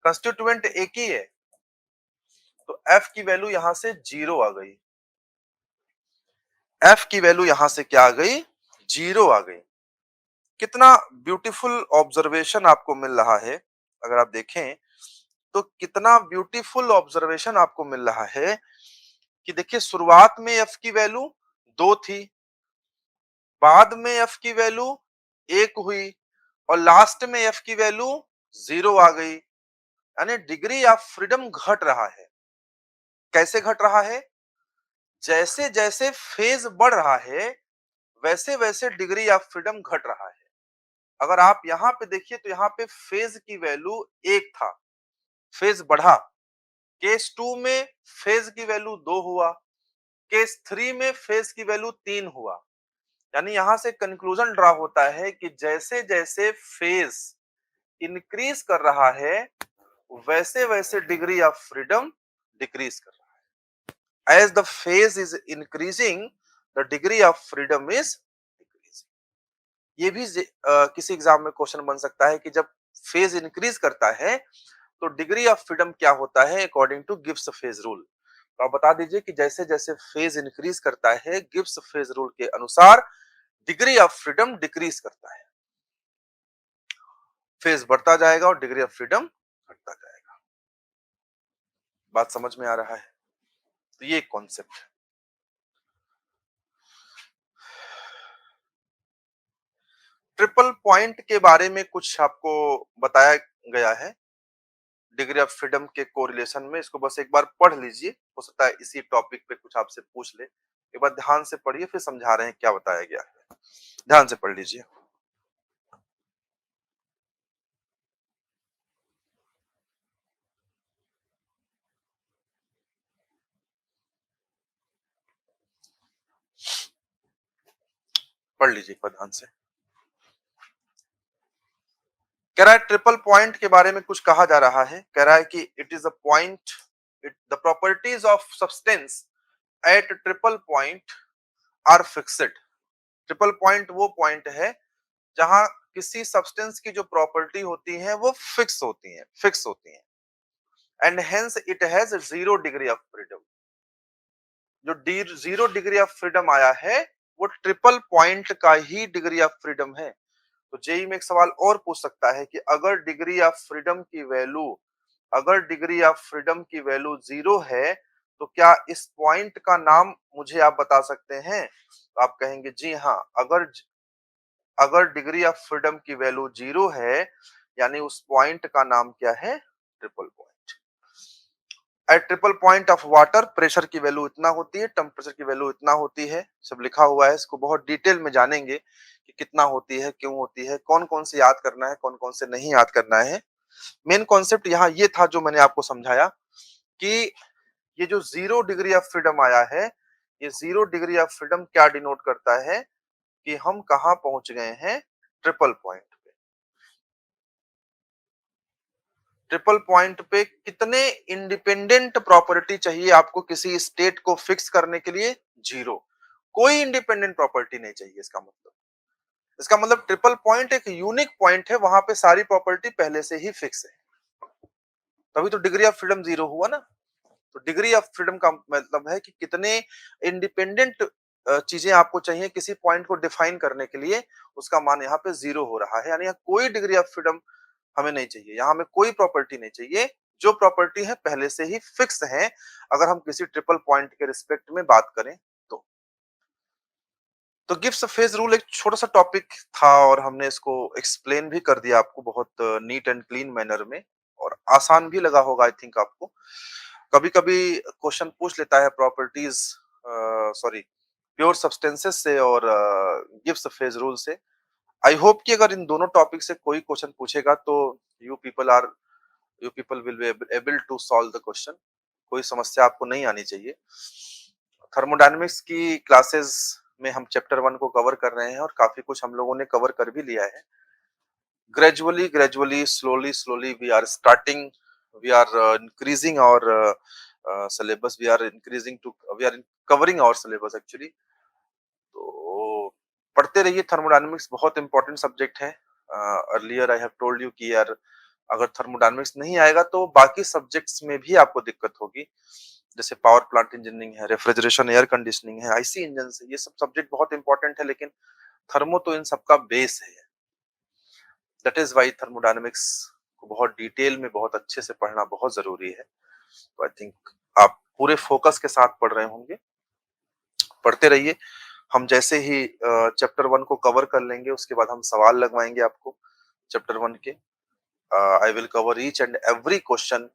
कंस्टिट्यूएंट एक ही है, तो F की वैल्यू यहां से 0 आ गई। F की वैल्यू यहां से क्या आ गई, 0 आ गई। कितना ब्यूटीफुल ऑब्जर्वेशन आपको मिल रहा है, अगर आप देखें तो कितना ब्यूटीफुल ऑब्जर्वेशन आपको मिल रहा है कि देखिए शुरुआत में F की वैल्यू 2 थी, बाद में F की वैल्यू 1 हुई, और लास्ट में F की वैल्यू 0 आ गई। यानी डिग्री ऑफ फ्रीडम घट रहा है। कैसे घट रहा है, जैसे जैसे फेज बढ़ रहा है वैसे वैसे डिग्री ऑफ फ्रीडम घट रहा है। अगर आप यहां पे देखिए तो यहाँ पे फेज की वैल्यू 1 था, फेज बढ़ा, केस 2 में फेज की वैल्यू 2 हुआ, केस 3 में फेज की वैल्यू 3 हुआ। यानी यहां से कंक्लूजन ड्रा होता है कि जैसे जैसे फेज इंक्रीज कर रहा है वैसे वैसे डिग्री ऑफ फ्रीडम डिक्रीज कर रहा है। As the phase is increasing the degree of freedom is decreasing. ये भी किसी एग्जाम में क्वेश्चन बन सकता है कि जब फेज इंक्रीज करता है तो डिग्री ऑफ फ्रीडम क्या होता है according to Gibbs phase rule. तो आप बता दीजिए कि जैसे जैसे फेज इंक्रीज करता है गिब्स फेज रूल के अनुसार डिग्री ऑफ फ्रीडम डिक्रीज करता है, फेज बढ़ता जाएगा और डिग्री ऑफ फ्रीडम घटता जाएगा। बात समझ में आ रहा है। तो ये कॉन्सेप्ट है। ट्रिपल पॉइंट के बारे में कुछ आपको बताया गया है डिग्री ऑफ फ्रीडम के कोरिलेशन में। इसको बस एक बार पढ़ लीजिए, हो सकता है इसी टॉपिक पे कुछ आपसे पूछ ले। एक बार ध्यान से पढ़िए, फिर समझा रहे हैं क्या बताया गया है। ध्यान से पढ़ लीजिए। पढ़ लीजिए एक बार ध्यान से। कह रहा है ट्रिपल पॉइंट के बारे में कुछ कहा जा रहा है। कह रहा है कि it is a point, the properties of substance at triple point are fixed. Triple point वो पॉइंट है जहां किसी सब्सटेंस की जो प्रॉपर्टी होती है वो फिक्स होती हैं and hence it has zero degree of freedom. जो जीरो डिग्री ऑफ फ्रीडम आया है वो ट्रिपल पॉइंट का ही डिग्री ऑफ फ्रीडम है। तो जेई में एक सवाल और पूछ सकता है कि अगर डिग्री ऑफ फ्रीडम की वैल्यू जीरो है तो क्या इस पॉइंट का नाम मुझे आप बता सकते हैं? तो आप कहेंगे जी हाँ। अगर डिग्री ऑफ फ्रीडम की वैल्यू जीरो है यानी उस पॉइंट का नाम क्या है? Triple point. At triple point of water pressure की वैल्यू इतना होती है, टेम्परेचर की वैल्यू इतना होती है। सब लिखा हुआ है, इसको बहुत डिटेल में जानेंगे कि कितना होती है, क्यों होती है, कौन कौन से याद करना है, कौन कौन से नहीं याद करना है। मेन कॉन्सेप्ट यहाँ ये था जो मैंने आपको समझाया कि ये जो जीरो डिग्री ऑफ फ्रीडम आया है, ये जीरो डिग्री ऑफ फ्रीडम क्या डिनोट करता है कि हम कहाँ पहुंच गए हैं? ट्रिपल पॉइंट पे। ट्रिपल पॉइंट पे कितने इंडिपेंडेंट प्रॉपर्टी चाहिए आपको किसी स्टेट को फिक्स करने के लिए? जीरो। कोई इंडिपेंडेंट प्रॉपर्टी नहीं चाहिए। इसका मतलब ट्रिपल पॉइंट एक यूनिक पॉइंट है, वहां पे सारी प्रॉपर्टी पहले से ही फिक्स है। तभी तो डिग्री ऑफ फ्रीडम जीरो हुआ ना। तो डिग्री ऑफ फ्रीडम का मतलब है कि कितने इंडिपेंडेंट चीजें आपको चाहिए किसी पॉइंट को डिफाइन करने के लिए, उसका मान यहाँ पे जीरो हो रहा है। यानी यहाँ कोई डिग्री ऑफ फ्रीडम हमें नहीं चाहिए, यहाँ हमें कोई प्रॉपर्टी नहीं चाहिए। जो प्रॉपर्टी है पहले से ही फिक्स है, अगर हम किसी ट्रिपल पॉइंट के रिस्पेक्ट में बात करें तो। गिब्स फेज रूल एक छोटा सा टॉपिक था और हमने इसको एक्सप्लेन भी कर दिया आपको बहुत नीट एंड क्लीन मैनर में, और आसान भी लगा होगा आई थिंक आपको। कभी कभी क्वेश्चन पूछ लेता है प्रॉपर्टीज, सॉरी, प्योर सब्सटेंसेस से और गिब्स फेज रूल से। आई होप कि अगर इन दोनों टॉपिक से कोई क्वेश्चन पूछेगा तो you people are you people will be able to solve the question. कोई समस्या आपको नहीं आनी चाहिए। थर्मोडायनेमिक्स की क्लासेस में हम चैप्टर 1 को कवर कर रहे हैं और काफी कुछ हम लोगों ने कवर कर भी लिया है। Gradually slowly slowly we are increasing और syllabus, we are covering our syllabus actually। तो पढ़ते रहिए। थर्मोडायनेमिक्स बहुत इंपॉर्टेंट सब्जेक्ट है। Earlier I have told you कि यार अगर थर्मोडायनेमिक्स नहीं आएगा तो बाकी सब्जेक्ट्स में भी आपको दिक्कत होगी। जैसे पावर प्लांट इंजीनियरिंग है, रेफ्रिजरेशन, एयर कंडीशनिंग है, आईसी इंजन है, ये सब सब्जेक्ट बहुत इंपॉर्टेंट है, लेकिन थर्मो तो इन सबका बेस है। दैट इज वाई थर्मोडायनेमिक्स को बहुत डिटेल में बहुत अच्छे से पढ़ना बहुत जरूरी है। तो आई थिंक आप पूरे फोकस के साथ पढ़ रहे होंगे। पढ़ते रहिए। हम जैसे ही चैप्टर 1 को कवर कर लेंगे उसके बाद हम सवाल लगवाएंगे आपको चैप्टर 1 के। I will cover each and every question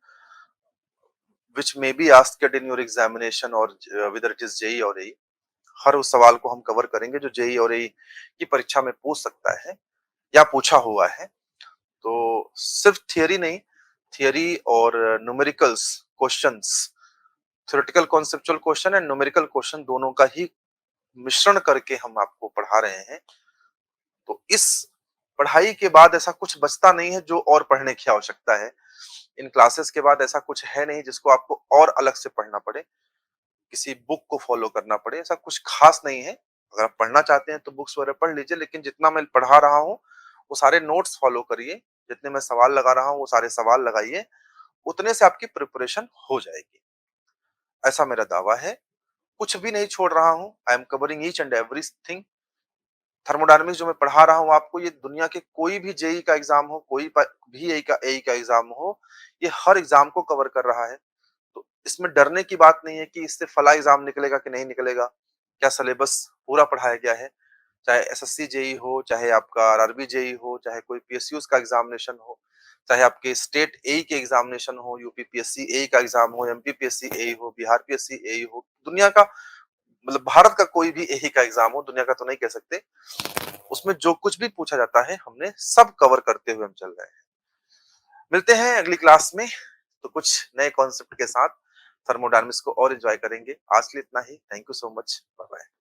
which may be asked in your examination or whether it is JE और एई। हर उस सवाल को हम कवर करेंगे जो जेई और एई की परीक्षा में पूछ सकता है या पूछा हुआ है। तो सिर्फ थियरी नहीं, थियरी और numericals questions, theoretical conceptual question and numerical question दोनों का ही मिश्रण करके हम आपको पढ़ा रहे हैं। तो इस पढ़ाई के बाद ऐसा कुछ बचता नहीं है जो और पढ़ने की आवश्यकता है। इन क्लासेस के बाद ऐसा कुछ है नहीं जिसको आपको और अलग से पढ़ना पड़े, किसी बुक को फॉलो करना पड़े, ऐसा कुछ खास नहीं है। अगर आप पढ़ना चाहते हैं तो बुक्स वगैरह पढ़ लीजिए, लेकिन जितना मैं पढ़ा रहा हूँ वो सारे नोट्स फॉलो करिए। जितने मैं सवाल लगा रहा हूँ वो सारे सवाल लगाइए, उतने से आपकी प्रिपरेशन हो जाएगी, ऐसा मेरा दावा है। कुछ भी नहीं छोड़ रहा हूँ। I am covering each and everything. Thermodynamics जो मैं पढ़ा रहा हूँ आपको, ये दुनिया के कोई भी जेई का एग्जाम हो, कोई भी एई का एग्जाम हो, ये हर एग्जाम को कवर कर रहा है। तो इसमें डरने की बात नहीं है कि इससे फला एग्जाम निकलेगा कि नहीं निकलेगा, क्या सिलेबस पूरा पढ़ाया गया है। चाहे एसएससी जेई हो, चाहे आपका आरआरबी जेई हो, चाहे कोई पीएसयूज का एग्जामिनेशन हो, चाहे आपके स्टेट एई के एग्जामिनेशन हो, यूपी पीएससी एई का एग्जाम हो, एमपी पीएससी एई हो, बिहार पीएससी एई हो, दुनिया का मतलब भारत का कोई भी एई का एग्जाम हो, दुनिया का तो नहीं कह सकते, उसमें जो कुछ भी पूछा जाता है हमने सब कवर करते हुए हम चल रहे हैं। मिलते हैं अगली क्लास में तो कुछ नए कॉन्सेप्ट के साथ थर्मोडायनामिक्स को और एंजॉय करेंगे। आज के लिए इतना ही। Thank you so much. Bye bye.